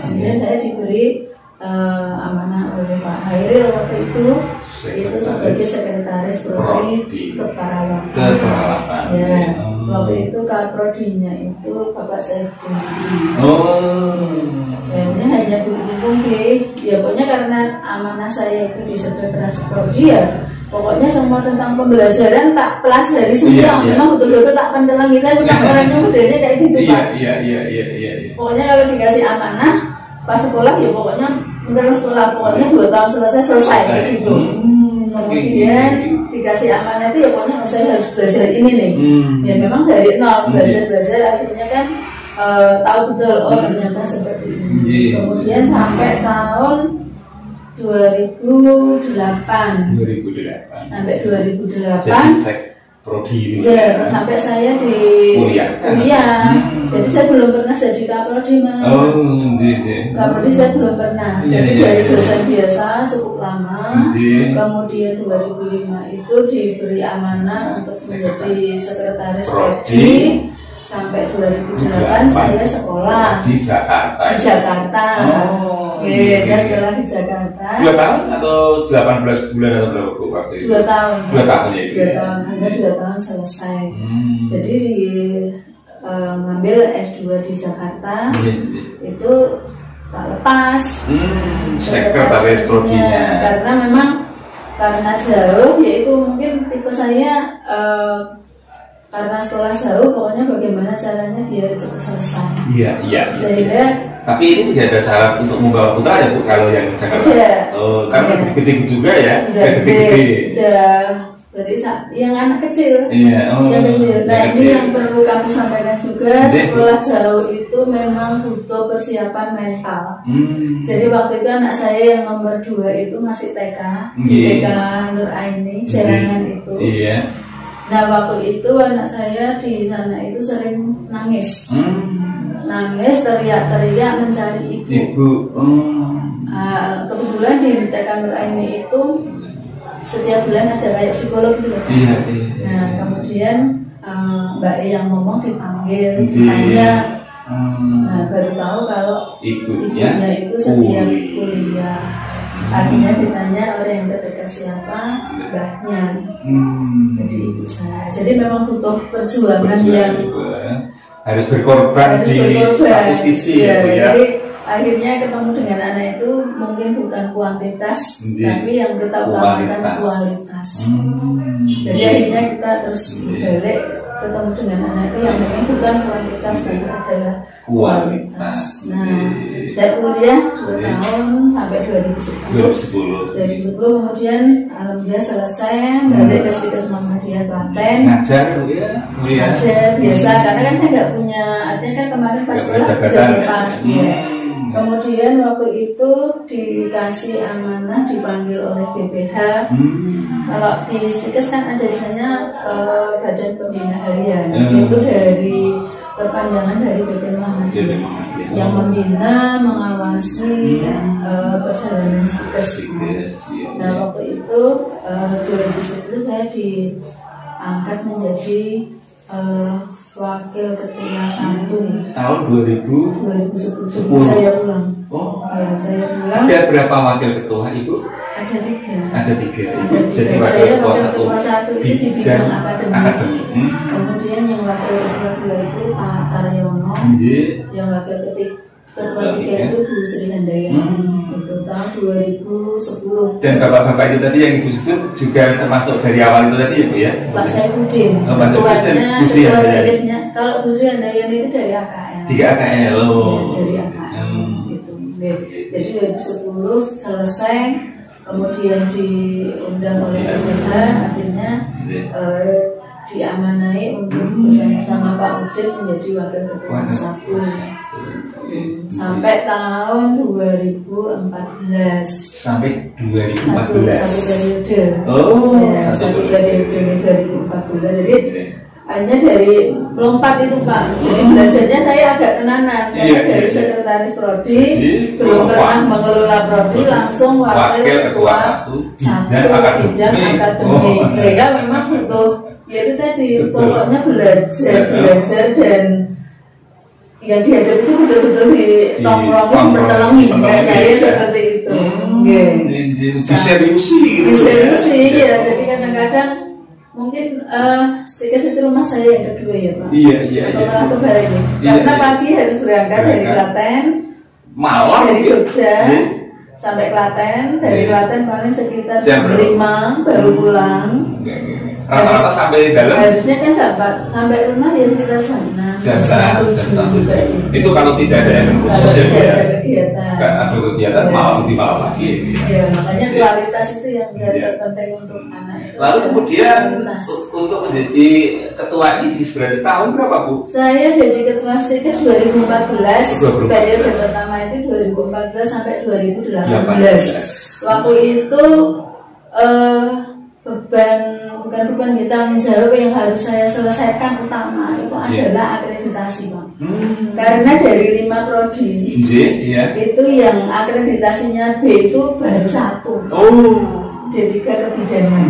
kemudian saya diberi amanah oleh Pak Hairil waktu itu sebagai sekretaris prodi keperawatan. Waktu itu prodinya itu Bapak Saifudin Ini hanya begitu mungkin. Ya pokoknya karena amanah saya itu di sekretaris prodi ya pokoknya semua tentang pembelajaran tak pelajari semua. Memang betul-betul tak pendelangi. Saya bukan orangnya modelnya kayak gitu Pak. Iya. Pokoknya kalau dikasih amanah pas sekolah ya pokoknya terus sekolah, pokoknya 2 tahun selesai gitu. Kemudian dikasih amanah itu ya pokoknya saya harus belajar ini nih. Ya memang dari nol belajar akhirnya kan tahu betul ternyata seperti ini. Kemudian sampai tahun 2008 sampai 2008 prodi ya sampai saya di kuliah. Jadi saya belum pernah jadi kaprodi malah. Kaprodi saya belum pernah. Jadi dari dosen biasa cukup lama. Kemudian 2005 itu diberi amanah untuk menjadi sekretaris prodi. Sampai 2008 saya sekolah di Jakarta. Saya sekolah di Jakarta. 2 tahun atau 18 bulan atau berapa waktu itu? 2 tahun. 2 tahun ya. 2 tahun, hanya 2 tahun selesai. Jadi ngambil S2 di Jakarta itu tak lepas. Sekretaris prodinya. Karena memang karena jauh, yaitu mungkin tipe saya. Karena sekolah jauh, pokoknya bagaimana caranya biar cepat selesai. Iya. Sehingga. Tapi ini tidak ada syarat untuk membawa putra ya Bu, kalau yang Jakarta. Karena gede juga ya. Gede. Berarti yang anak kecil. Yang kecil. Nah ini yang perlu kami sampaikan juga. Sekolah jauh itu memang butuh persiapan mental. Jadi waktu itu anak saya yang nomor 2 itu masih TK. Di TK Nur Aini, Serangan itu. Nah waktu itu anak saya di sana itu sering nangis, teriak-teriak mencari ibu. Kebetulan di TK Nur Aini itu setiap bulan ada kayak psikolog gitu. Nah kemudian Mbak E yang ngomong dipanggil, ditanya. Nah baru tahu kalau ibunya itu setiap kuliah. Akhirnya ditanya orang yang terdekat siapa, mbahnya. Jadi ibu saya. Jadi memang butuh perjuangan yang harus berkorban di satu sisi ya. Jadi akhirnya ketemu dengan anak itu mungkin bukan kuantitas, tapi yang kita utamakan kualitas. Jadi akhirnya kita terus balik ketemu dengan anak itu yang mungkin bukan kuantitas, tapi adalah kualitas. Nah, saya kuliah 2 tahun sampai 2010. Kemudian alhamdulillah selesai, balik ke Stikes Muhammadiyah Klaten. Ngajar ya, ngajar biasa, karena kan saya nggak punya, artinya kan kemarin pas sekolah udah lepas ya. Kemudian waktu itu dikasih amanah dipanggil oleh BPH. Kalau di Stikes kan ada istilahnya Badan Pembina Harian, itu dari perpanjangan dari BP Muhammadiyah yang membina, mengawasi perjalanan Stikes. Nah waktu itu 2010 saya diangkat menjadi wakil ketua 1 tahun 2010 saya pulang. Ya, saya pulang. Ada berapa wakil ketua Ibu? Ada 3. Jadi saya wakil ketua 1 itu di bidang akademik. Kemudian yang wakil ketua 2 itu Pak Taryono. Yang wakil ketua 3 itu Bu Sri Handayani. Itu tahun 2010. Dan bapak-bapak itu tadi yang Ibu sebut juga termasuk dari awal itu tadi ya Bu ya? Pak Saifuddin. Ketuanya, ketua Stikesnya. Kalau Bu Sri Handayani itu dari AKL. Dari AKL dari AKL gitu. Jadi 2010 selesai, kemudian diundang oleh BPH, akhirnya diamanai untuk bersama-sama Pak Udin menjadi wakil ketua 1 sampai tahun 2014. Sampai 2014. Satu periode. Satu periode 2014. Jadi hanya dari melompat itu Pak. Jadi belajarnya saya agak tenanan. Dari sekretaris prodi, belum pernah mengelola prodi, langsung wakil ketua 1 bidang akademik. Sehingga memang butuh, ya itu tadi pokoknya belajar dan yang dihadapi itu betul-betul di tongkrongnya bertelangi. Saya seperti itu. Diseriusi ya. Jadi kadang-kadang mungkin Stikes itu rumah saya yang kedua ya Pak. Atau malah kebalik. Karena pagi harus berangkat dari Klaten, malam dari Jogja, sampai Klaten, dari Klaten paling sekitar jam 5 baru pulang. Rata-rata sampai dalam harusnya kan sampai rumah ya sekitar jam 6. Itu kalau tidak ada event khusus ya, kegiatan. Ada kegiatan malam di malam lagi. Ya, makanya kualitas itu yang sangat penting untuk anak. Lalu kemudian untuk menjadi ketua ini berarti tahun berapa Bu? Saya jadi ketua STIKES 2014. Periode pertama itu 2014 sampai 2018. Waktu itu bukan beban tanggung jawab yang harus saya selesaikan utama itu adalah akreditasi, Pak. Karena dari 5 prodi itu yang akreditasinya B itu baru 1. D3 kebidanan.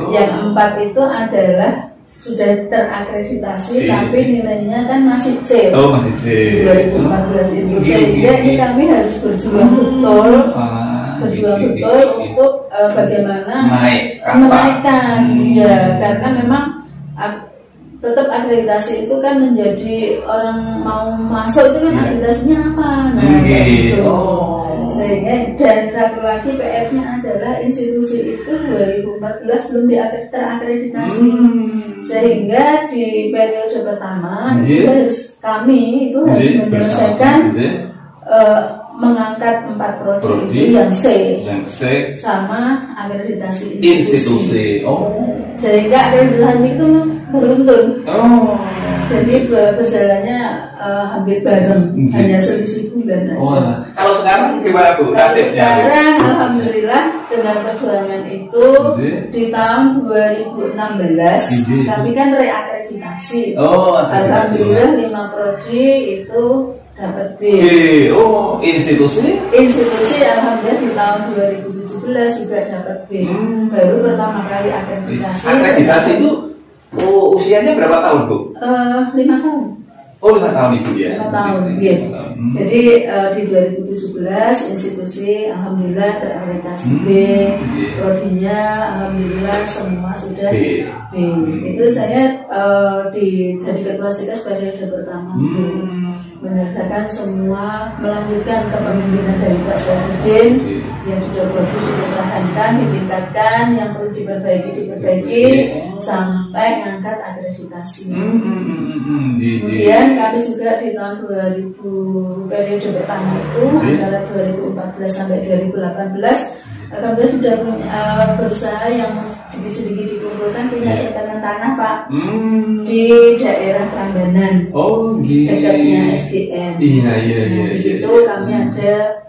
Yang 4 itu adalah sudah terakreditasi tapi nilainya kan masih C. Masih C. 2014 itu. Sehingga ini kami harus berjuang betul untuk bagaimana menaikkan ya, karena memang tetap akreditasi itu kan menjadi orang mau masuk itu kan akreditasinya apa, gitu. Sehingga dan satu lagi PR-nya adalah institusi itu 2014 belum terakreditasi, sehingga di periode pertama itu kami harus menyelesaikan mengangkat 4 prodi itu yang C sama akreditasi institusi. Sehingga akreditasi itu beruntun. Jadi berjalannya hampir bareng, hanya selisih bulan aja. Kalau sekarang gimana Bu? Sekarang alhamdulillah dengan perjuangan itu di tahun 2016 kami kan reakreditasi. Alhamdulillah 5 prodi itu dapat B. Institusi alhamdulillah di tahun 2017 juga dapat B. Baru pertama kali akreditasi. Akreditasi itu usianya berapa tahun Bu? 5 tahun. 5 tahun Ibu ya? 5 tahun, iya. Jadi di 2017 institusi alhamdulillah terakreditasi B. Prodinya alhamdulillah semua sudah B. Itu saya jadi ketua STIKES periode pertama. Menyelesaikan semua, melanjutkan kepemimpinan dari Pak Syarifudin yang sudah bagus dipertahankan, ditingkatkan, yang perlu diperbaiki sampai ngangkat akreditasi. Kemudian kami juga di tahun 2000 periode pertama itu antara 2014 sampai 2018 alhamdulillah sudah berusaha yang sedikit-sedikit dikumpulkan punya setelan tanah Pak di daerah Prambanan, dekatnya SDM. Di situ kami ada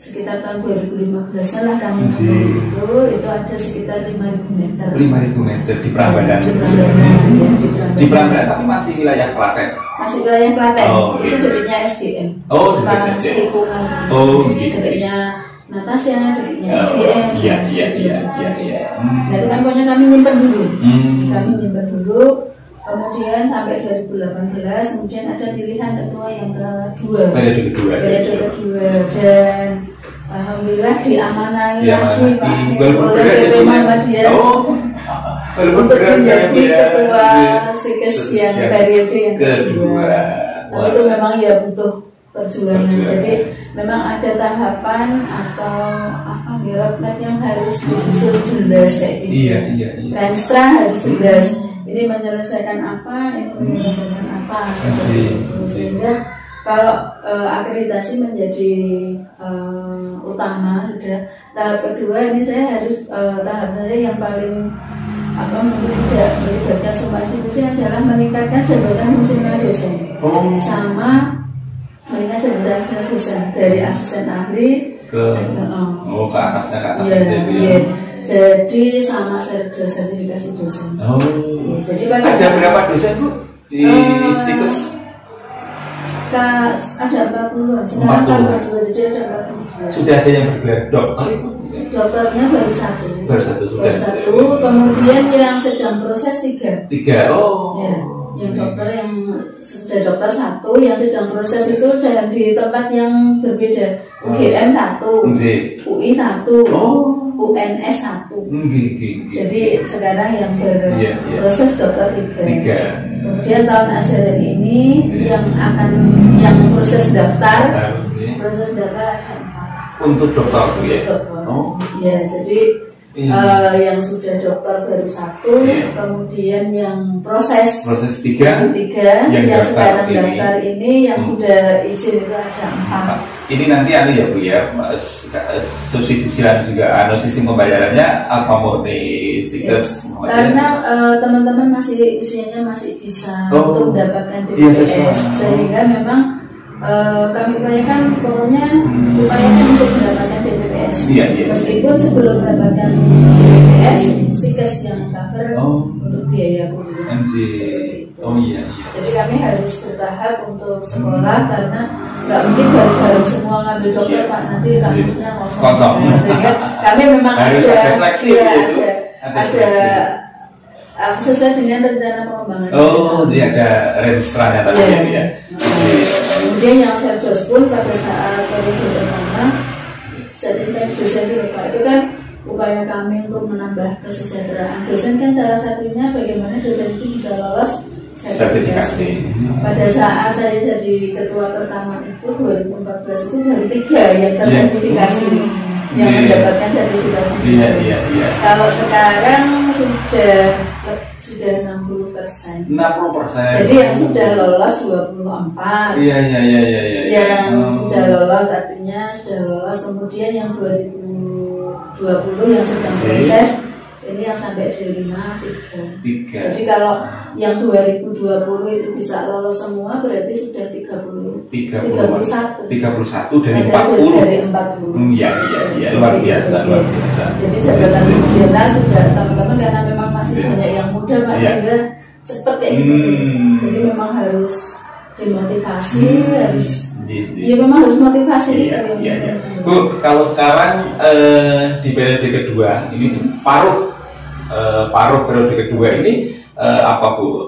sekitar tahun 2015 lah kami itu ada sekitar 5.000 meter. 5.000 meter di Prambanan. Di Prambanan tapi masih wilayah Klaten. Masih wilayah Klaten. Itu dekatnya SDM. Dekatnya SDM. Dekatnya Natasha, dekatnya SDM. Iya. Nah itu kan pokoknya kami nyimpen dulu. Kemudian sampai 2018, kemudian ada pilihan ketua yang kedua. Periode kedua dan alhamdulillah diamanai lagi Pak oleh PP Muhammadiyah untuk menjadi ketua STIKES yang periode yang kedua. Tapi itu memang ya butuh perjuangan. Jadi memang ada tahapan atau roadmap yang harus disusun jelas kayak gitu. Renstra harus jelas. Ini menyelesaikan apa, sehingga kalau akreditasi menjadi utama sudah. Tahap kedua ini saya harus tahap saya yang paling mungkin tidak melibatkan semua institusi adalah meningkatkan jabatan fungsional dosen sama meningkatkan jabatan dosen dari asisten ahli ke atasnya jadi sama sertifikasi dosen. Jadi ada berapa dosen Bu di STIKES? Ada 40-an. Sekarang tambah 2, jadi ada 42. Sudah ada yang bergelar dokter itu? Dokternya baru satu. Kemudian yang sedang proses 3. Yang dokter yang sudah dokter 1, yang sedang proses itu dan di tempat yang berbeda. UGM 1, UI 1, UNS 1. Jadi sekarang yang berproses dokter 3. Kemudian tahun ajaran ini yang proses daftar ada 4. Untuk dokter Bu ya. Oh. Ya, jadi yang sudah dokter baru 1, kemudian yang proses 3, yang sekarang daftar ini yang sudah izin itu ada 4. Ini nanti ya Bu ya, subsidi silang juga sistem pembayarannya apa murni stikes? Karena teman-teman masih usianya masih bisa untuk mendapatkan BPJS, sehingga memang kami upayakan untuk mendapatkan BPJS. Meskipun sebelum mendapatkan BPJS, stikes yang cover untuk biaya kuliah. Jadi kami harus bertahap untuk sekolah karena nggak mungkin bareng semua ngambil dokter Pak, nanti kampusnya kosong. Sehingga kami memang harus ada seleksi ada sesuai dengan rencana pengembangan. Dia ada registranya tadi ya. Kemudian yang serdos pun pada saat periode pertama sertifikasi dosen itu Pak, itu kan upaya kami untuk menambah kesejahteraan dosen kan salah satunya bagaimana dosen itu bisa lolos sertifikasi. Pada saat saya jadi ketua pertama itu 2014 itu baru 3 yang tersertifikasi yang mendapatkan sertifikasi. Kalau sekarang sudah 60%. Jadi yang sudah lolos 24. Yang sudah lolos artinya sudah lolos. Kemudian yang 2020 yang sedang proses ini yang sampai D5 3. Jadi kalau yang 2020 itu bisa lolos semua berarti sudah 31 dari 40. Dari 40. Iya, luar biasa. Jadi jabatan fungsional sudah teman-teman karena memang masih banyak yang muda Mas, sehingga cepet kayak gitu. Jadi memang harus dimotivasi, memang harus motivasi. Bu, kalau sekarang di periode kedua ini paruh periode kedua ini apa Bu,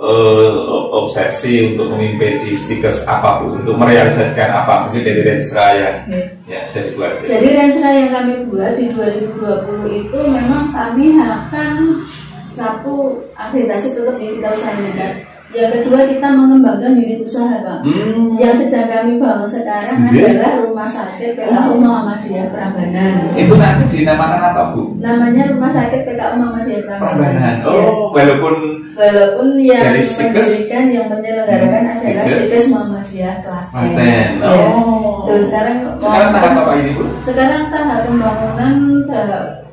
obsesi untuk memimpin di stikes apa Bu, untuk merealisasikan apa mungkin dari Renstra yang sudah dibuat. Jadi Renstra yang kami buat di 2020 itu memang kami akan satu akreditasi tetap yang kita usahakan. Yang kedua kita mengembangkan unit usaha Pak. Yang sedang kami bangun sekarang adalah rumah sakit PKU Muhammadiyah Prambanan. Itu nanti dinamakan apa Bu? Namanya rumah sakit PKU Muhammadiyah Prambanan. Walaupun yang mendirikan yang menyelenggarakan adalah Stikes Muhammadiyah Klaten. Terus sekarang tahap apa ini Bu? Sekarang tahap pembangunan 45%.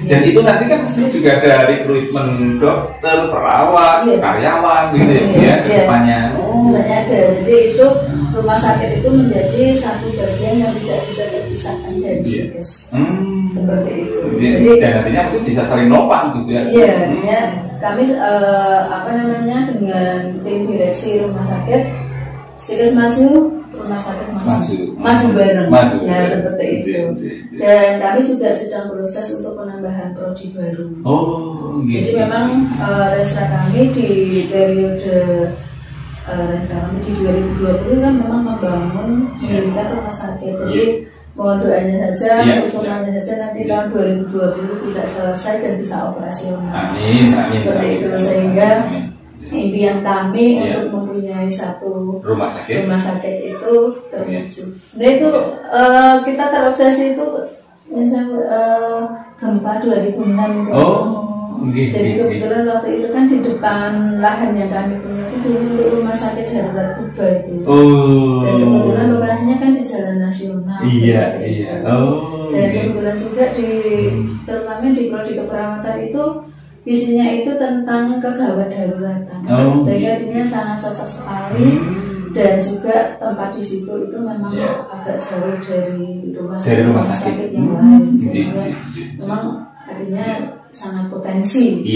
Dan itu nanti kan mestinya juga ada rekrutmen dokter, perawat, karyawan gitu ya depannya. Banyak ada. Jadi itu rumah sakit itu menjadi satu bagian yang tidak bisa terpisahkan dari stikes. Seperti itu. Jadi dan nantinya mungkin bisa saling nopang juga. Iya, artinya kami dengan tim direksi rumah sakit stikes maju, rumah sakit maju bareng. Nah seperti itu. Dan kami juga sedang proses untuk penambahan prodi baru. Jadi memang Renstra kami di periode kami di 2020 kan memang membangun mendirikan rumah sakit. Jadi mohon doanya saja, usulannya saja nanti tahun 2020 bisa selesai dan bisa operasional. Amin. Seperti itu sehingga impian kami untuk mempunyai satu rumah sakit itu terwujud. Nah itu kita terobsesi itu misalnya gempa 2006 itu. Jadi kebetulan waktu itu kan di depan lahan yang kami punya itu dulu rumah sakit darurat Kuba itu. Dan kebetulan lokasinya kan di Jalan Nasional. Dan kebetulan juga terutama di prodi keperawatan itu visinya itu tentang kegawat daruratan. Jadi artinya sangat cocok sekali. Dan juga tempat di situ itu memang agak jauh dari rumah sakit yang lain. Jadi memang artinya sangat potensi.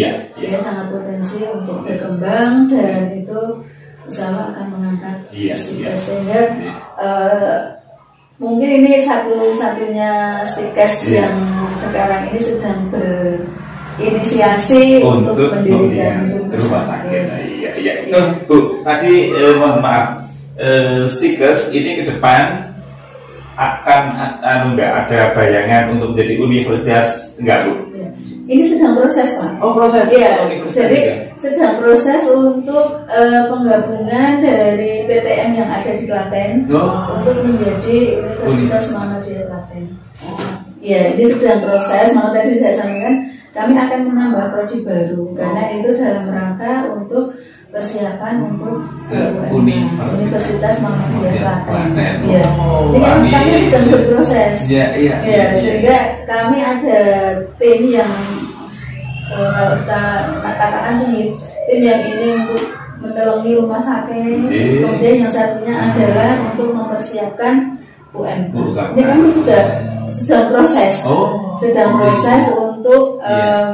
Sangat potensi untuk berkembang dan itu insya Allah akan mengangkat stikes. Sehingga mungkin ini satu-satunya stikes yang sekarang ini sedang berinisiasi untuk mendirikan rumah sakit. Terus Bu, tadi mohon maaf, stikes ini ke depan akan nggak ada bayangan untuk menjadi universitas enggak Bu? Ini sedang proses, Pak. Oh, proses. Iya. Jadi sedang proses untuk penggabungan dari PTN yang ada di Klaten untuk menjadi Universitas Muhammadiyah Klaten. Ya, ini sedang proses. Maka tadi saya sampaikan kami akan menambah prodi baru karena itu dalam rangka untuk persiapan untuk Universitas Muhammadiyah Klaten. Ya, ini kami sedang berproses. Ya, sehingga kami ada tim yang kalau kita katakan ini tim yang ini untuk menolongi rumah sakit, kemudian yang satunya adalah untuk mempersiapkan UMK. Ini kami sudah sedang proses, untuk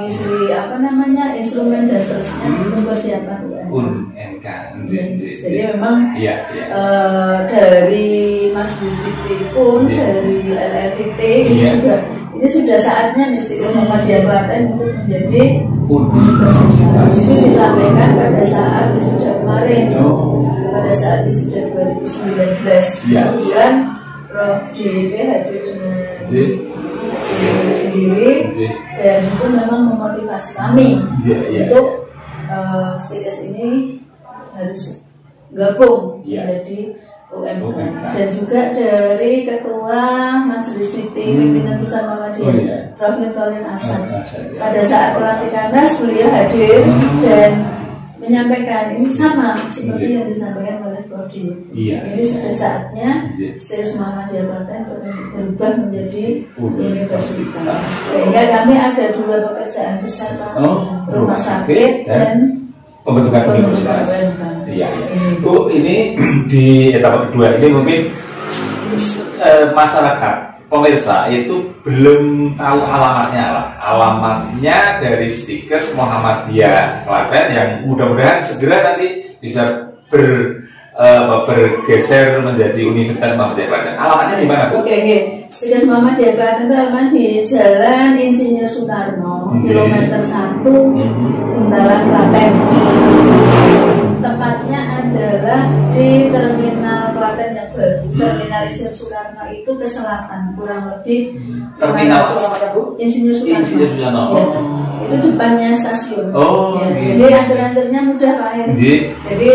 ngisi instrumen dan seterusnya untuk persiapan UMK. Jadi memang dari Mas Distrik pun dari LLDT ini sudah saatnya Institut Muhammadiyah Klaten untuk menjadi universitas. Itu disampaikan pada saat wisuda kemarin, pada saat wisuda 2019. Kemudian Prof. DP hadir dengan sendiri dan itu memang memotivasi kami untuk STIKES ini harus gabung menjadi UMK. Dan juga dari Ketua Majelis Dikti Pimpinan Pusat Muhammadiyah Prof. Nurtalin Asad. Pada saat pelantikan beliau hadir dan menyampaikan ini sama seperti yang disampaikan oleh Prof. Ini sudah saatnya STIKES Muhammadiyah Klaten berubah menjadi universitas. Sehingga kami ada dua pekerjaan besar, rumah sakit dan pembentukan universitas. Bu, ini di etapa kedua ini mungkin masyarakat pemirsa itu belum tahu alamatnya. Alamatnya dari STIKES Muhammadiyah Klaten yang mudah-mudahan segera nanti bisa bergeser menjadi Universitas Muhammadiyah Klaten. Alamatnya di mana, Bu? Oke. STIKES Muhammadiyah Klaten itu alamat di Jalan Insinyur Soekarno, kilometer 1, Untalan, Klaten. Tepatnya adalah di Terminal Klaten yang baru. Terminal Insinyur Soekarno itu ke selatan, kurang lebih Terminal Insinyur Soekarno. Itu depannya stasiun. Jadi antar-antarnya mudah, Pak. Jadi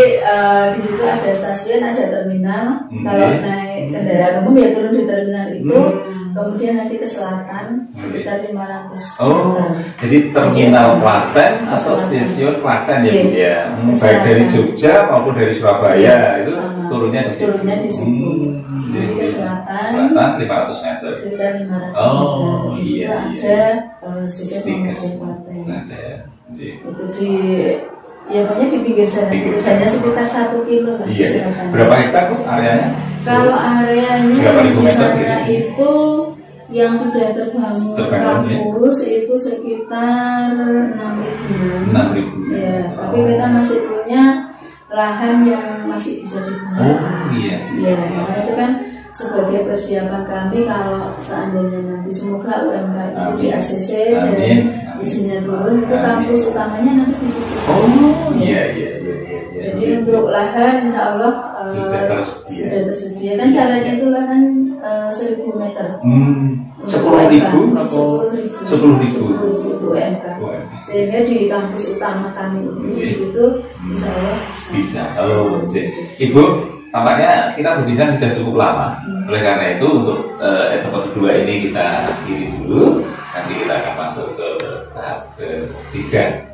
di situ ada stasiun, ada terminal. Kalau naik kendaraan umum ya turun di terminal itu. Kemudian nanti ke selatan sekitar 500 meter. Jadi terminal Klaten atau stasiun Klaten ya, Bu ya. Baik dari Jogja maupun dari Surabaya itu turunnya di situ. Jadi ke selatan 500 meter. Sekitar 500 meter. Di situ ada STIKES Muhammadiyah Klaten. Itu pokoknya di pinggir sana. Hanya sekitar 1 kilo lah. Berapa hektar, Bu, areanya? Kalau areanya di sana itu yang sudah terbangun kampus itu sekitar 6.000. Ya, tapi kita masih punya lahan yang masih bisa digunakan. Itu kan sebagai persiapan kami kalau seandainya nanti semoga UMK itu di ACC dan izinnya turun itu kampus utamanya nanti di situ. Jadi untuk lahan insya Allah sudah tersedia. Kan syaratnya itu lahan 1.000 meter. 10.000 atau 10.000 UMK. Sehingga di kampus utama kami di situ insya Allah bisa. Ibu, tampaknya kita berbincang sudah cukup lama. Oleh karena itu untuk etapa kedua ini kita akhiri dulu. Nanti kita akan masuk ke tahap ketiga.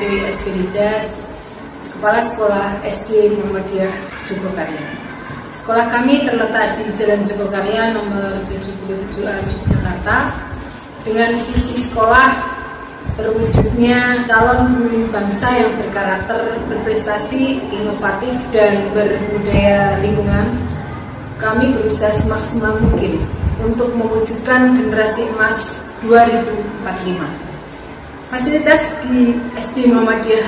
Pertiwi Espirijas, Kepala Sekolah SD Muhammadiyah Jogokaryan. Sekolah kami terletak di Jalan Jogokaryan nomor 77A Yogyakarta dengan visi sekolah terwujudnya calon guru bangsa yang berkarakter, berprestasi, inovatif, dan berbudaya lingkungan. Kami berusaha semaksimal mungkin untuk mewujudkan generasi emas 2045. Fasilitas di SD Muhammadiyah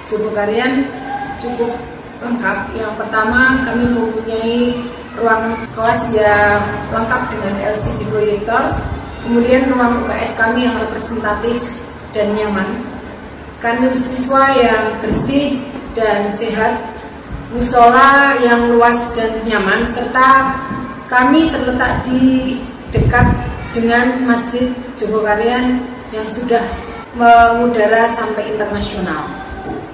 Jogokaryan cukup lengkap. Yang pertama, kami mempunyai ruang kelas yang lengkap dengan LCD proyektor. Kemudian ruang UKS kami yang representatif dan nyaman, kantin siswa yang bersih dan sehat, musola yang luas dan nyaman, serta kami terletak di dekat dengan Masjid Jogokaryan yang sudah mengudara sampai internasional.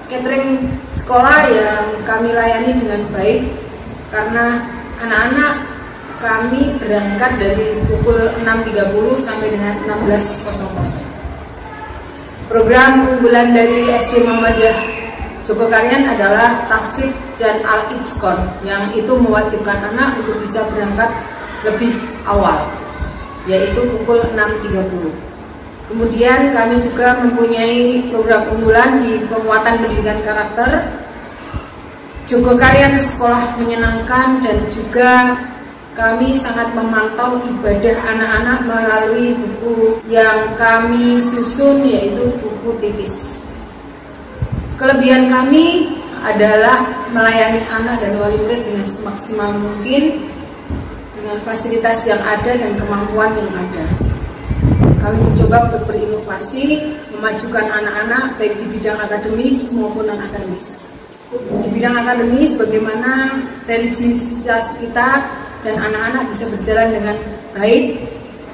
Catering sekolah yang kami layani dengan baik karena anak-anak kami berangkat dari pukul 6.30 sampai dengan 16.00. Program unggulan dari SD Muhammadiyah Jogokaryan adalah tahfidz dan al-itqon, yang itu mewajibkan anak untuk bisa berangkat lebih awal, yaitu pukul 6.30. Kemudian kami juga mempunyai program unggulan di penguatan pendidikan karakter, Jogokaryan sekolah menyenangkan, dan juga kami sangat memantau ibadah anak-anak melalui buku yang kami susun, yaitu buku tipis. Kelebihan kami adalah melayani anak dan wali murid dengan semaksimal mungkin dengan fasilitas yang ada dan kemampuan yang ada. Kami mencoba untuk berinovasi, memajukan anak-anak baik di bidang akademis maupun non-akademis. Di bidang akademis, bagaimana religiusitas kita dan anak-anak bisa berjalan dengan baik,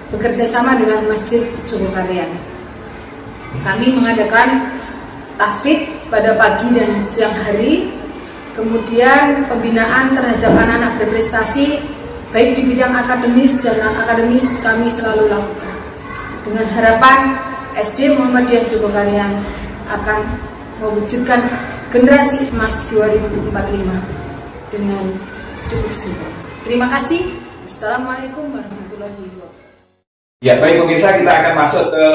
bekerja sama dengan Masjid Jogokaryan. Kami mengadakan tahfidz pada pagi dan siang hari, kemudian pembinaan terhadap anak-anak berprestasi, baik di bidang akademis dan non-akademis kami selalu lakukan. Dengan harapan SD Muhammadiyah Jogokaryan akan mewujudkan generasi emas 2045 dengan cukup simpel. Terima kasih. Assalamualaikum warahmatullahi wabarakatuh. Ya baik pemirsa, kita akan masuk ke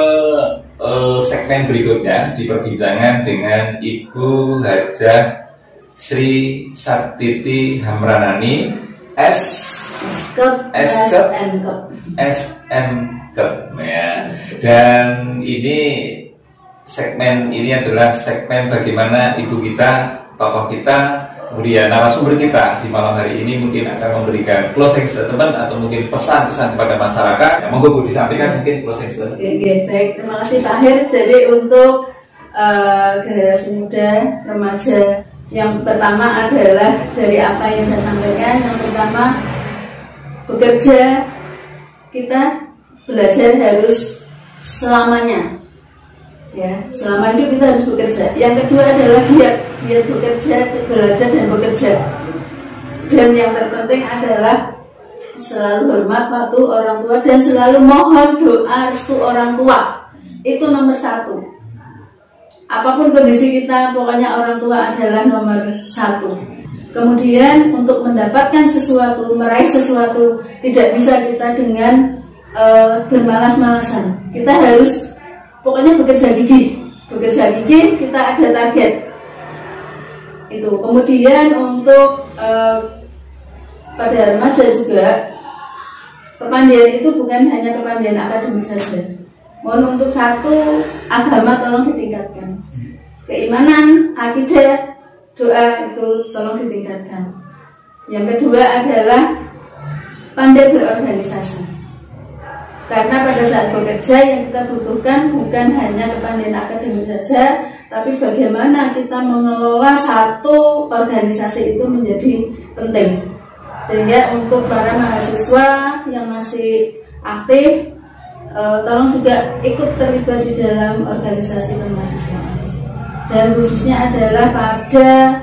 segmen berikutnya di perbincangan dengan Ibu Hajah Sri Sartiti Hamranani SMK ya. Dan ini segmen ini adalah segmen bagaimana ibu kita, tokoh kita, kemudian narasumber kita di malam hari ini mungkin akan memberikan closing statement atau mungkin pesan-pesan kepada masyarakat. Ya, monggo Bu disampaikan mungkin closing statement. Oke, baik, terima kasih Pak Her. Jadi untuk generasi muda, remaja, yang pertama adalah dari apa yang saya sampaikan. Yang pertama, bekerja, kita belajar harus selamanya. Ya, selama hidup kita harus bekerja. Yang kedua adalah giat bekerja, belajar dan bekerja. Dan yang terpenting adalah selalu hormat, patuh orang tua, dan selalu mohon doa restu orang tua. Itu nomor 1. Apapun kondisi kita, pokoknya orang tua adalah nomor 1. Kemudian untuk mendapatkan sesuatu, meraih sesuatu, tidak bisa kita dengan bermalas-malasan. Kita harus pokoknya bekerja gigih, kita ada target itu. Kemudian untuk pada remaja juga, kepandaian itu bukan hanya kepandaian akademik saja. Mohon untuk 1, agama tolong ditingkatkan, keimanan, akidah, doa itu tolong ditingkatkan. Yang kedua adalah pandai berorganisasi. Karena pada saat bekerja yang kita butuhkan bukan hanya kepandaian akademik saja, tapi bagaimana kita mengelola satu organisasi itu menjadi penting. Sehingga untuk para mahasiswa yang masih aktif, tolong juga ikut terlibat di dalam organisasi kemahasiswaan. Dan khususnya adalah pada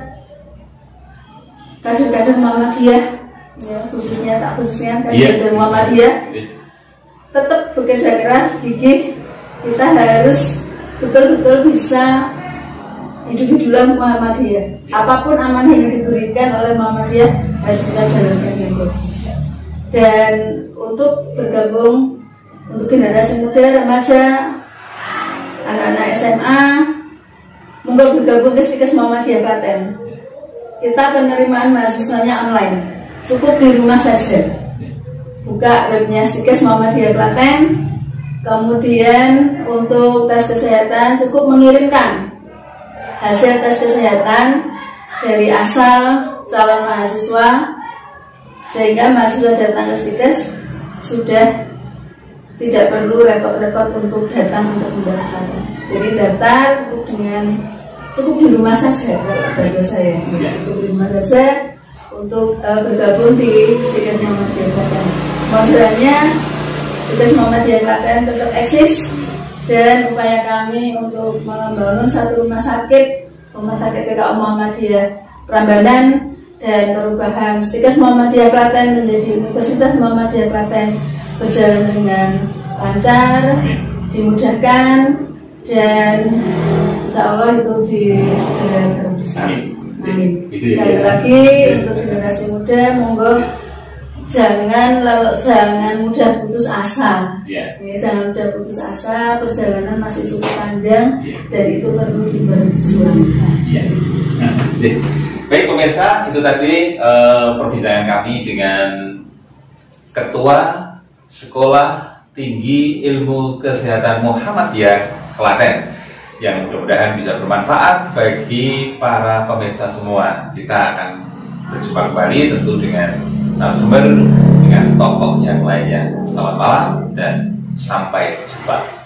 kader-kader Muhammadiyah, ya, khususnya kader Muhammadiyah. Tetap bekerja keras, gigih. Kita harus betul-betul bisa individual Muhammadiyah. Apapun amanah yang diberikan oleh Muhammadiyah harus kita jalankan dengan bagus. Dan untuk bergabung untuk generasi muda, remaja, anak-anak SMA, monggo bergabung ke Stikes Muhammadiyah Klaten. Kita penerimaan mahasiswanya online, cukup di rumah saja. Buka webnya Stikes Muhammadiyah Klaten. Kemudian untuk tes kesehatan cukup mengirimkan hasil tes kesehatan dari asal calon mahasiswa, sehingga mahasiswa datang ke Stikes sudah tidak perlu repot-repot untuk datang untuk mendaftar. Jadi daftar cukup di rumah saja, bahasa saya cukup di rumah saja untuk bergabung di Stikes Muhammadiyah Klaten. Mudah-mudahannya Stikes Muhammadiyah Klaten tetap eksis, dan upaya kami untuk membangun satu rumah sakit PKU Muhammadiyah Prambanan, dan perubahan Stikes Muhammadiyah Klaten menjadi Universitas Muhammadiyah Klaten berjalan dengan lancar, dimudahkan, dan insya Allah itu segera terwujud. Amin. Sekali lagi untuk generasi muda, monggo jangan mudah putus asa. Jangan mudah putus asa. Perjalanan masih cukup panjang, dan itu perlu diperjuangkan. Baik pemirsa, itu tadi perbincangan kami dengan Ketua Sekolah Tinggi Ilmu Kesehatan Muhammadiyah Klaten, yang mudah-mudahan bisa bermanfaat bagi para pemirsa semua. Kita akan berjumpa kembali tentu dengan narasumber, dengan tokoh yang lainnya. Selamat malam dan sampai jumpa.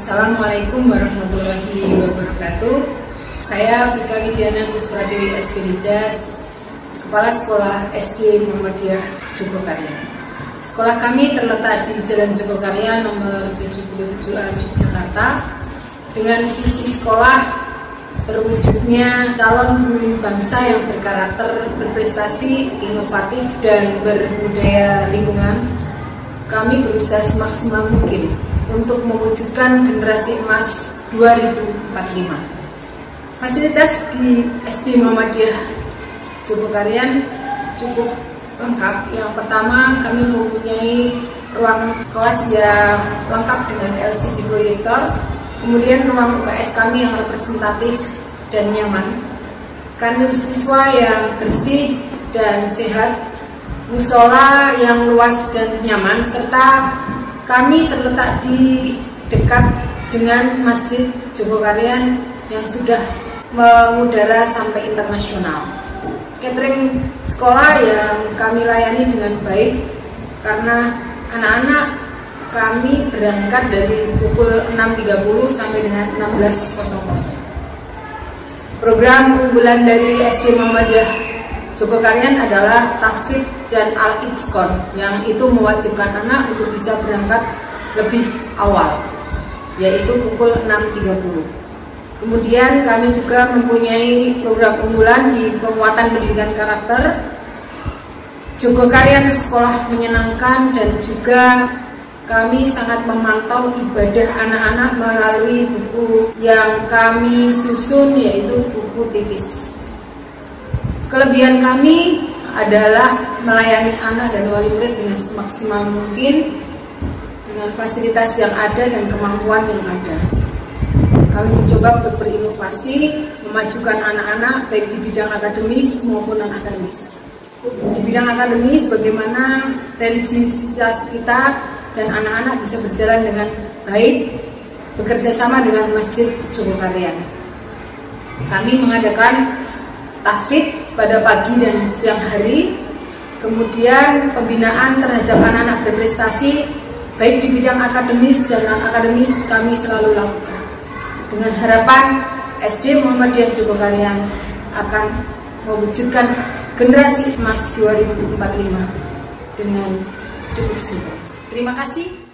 Assalamualaikum warahmatullahi wabarakatuh. Saya Vika Widiana Kuspratiwi SPDJ, Kepala Sekolah SD Muhammadiyah Jogokarya. Sekolah kami terletak di Jalan Jogokarya nomor 77A Yogyakarta, dengan visi sekolah terwujudnya calon pemimpin bangsa yang berkarakter, berprestasi, inovatif, dan berbudaya lingkungan, kami berusaha semaksimal mungkin untuk mewujudkan generasi emas 2045. Fasilitas di SD Muhammadiyah Jogokarian cukup lengkap. Yang pertama, kami mempunyai ruang kelas yang lengkap dengan LCD proyektor, kemudian ruang UKS kami yang representatif dan nyaman, kantin siswa yang bersih dan sehat, musola yang luas dan nyaman, serta kami terletak di dekat dengan Masjid Jogokarian yang sudah mengudara sampai internasional. Catering sekolah yang kami layani dengan baik karena anak-anak kami berangkat dari pukul 6.30 sampai dengan 16.00. Program unggulan dari SD Muhammadiyah Jogokarian adalah tahfidz dan al-itqon, yang itu mewajibkan anak untuk bisa berangkat lebih awal, yaitu pukul 6.30. Kemudian kami juga mempunyai program unggulan di penguatan pendidikan karakter, Jogokarian sekolah menyenangkan, dan juga kami sangat memantau ibadah anak-anak melalui buku yang kami susun, yaitu buku tipis. Kelebihan kami adalah melayani anak dan wali murid dengan semaksimal mungkin dengan fasilitas yang ada dan kemampuan yang ada. Kami mencoba untuk berinovasi, memajukan anak-anak baik di bidang akademis maupun non-akademis. Di bidang akademis, bagaimana religiusitas kita dan anak-anak bisa berjalan dengan baik, bekerja sama dengan Masjid Jogokarian. Kami mengadakan tahfidz pada pagi dan siang hari, kemudian pembinaan terhadap anak-anak berprestasi baik di bidang akademis dan non-akademis kami selalu lakukan, dengan harapan SD Muhammadiyah Jogokarian akan mewujudkan generasi emas 2045 dengan cukup simpel. Terima kasih.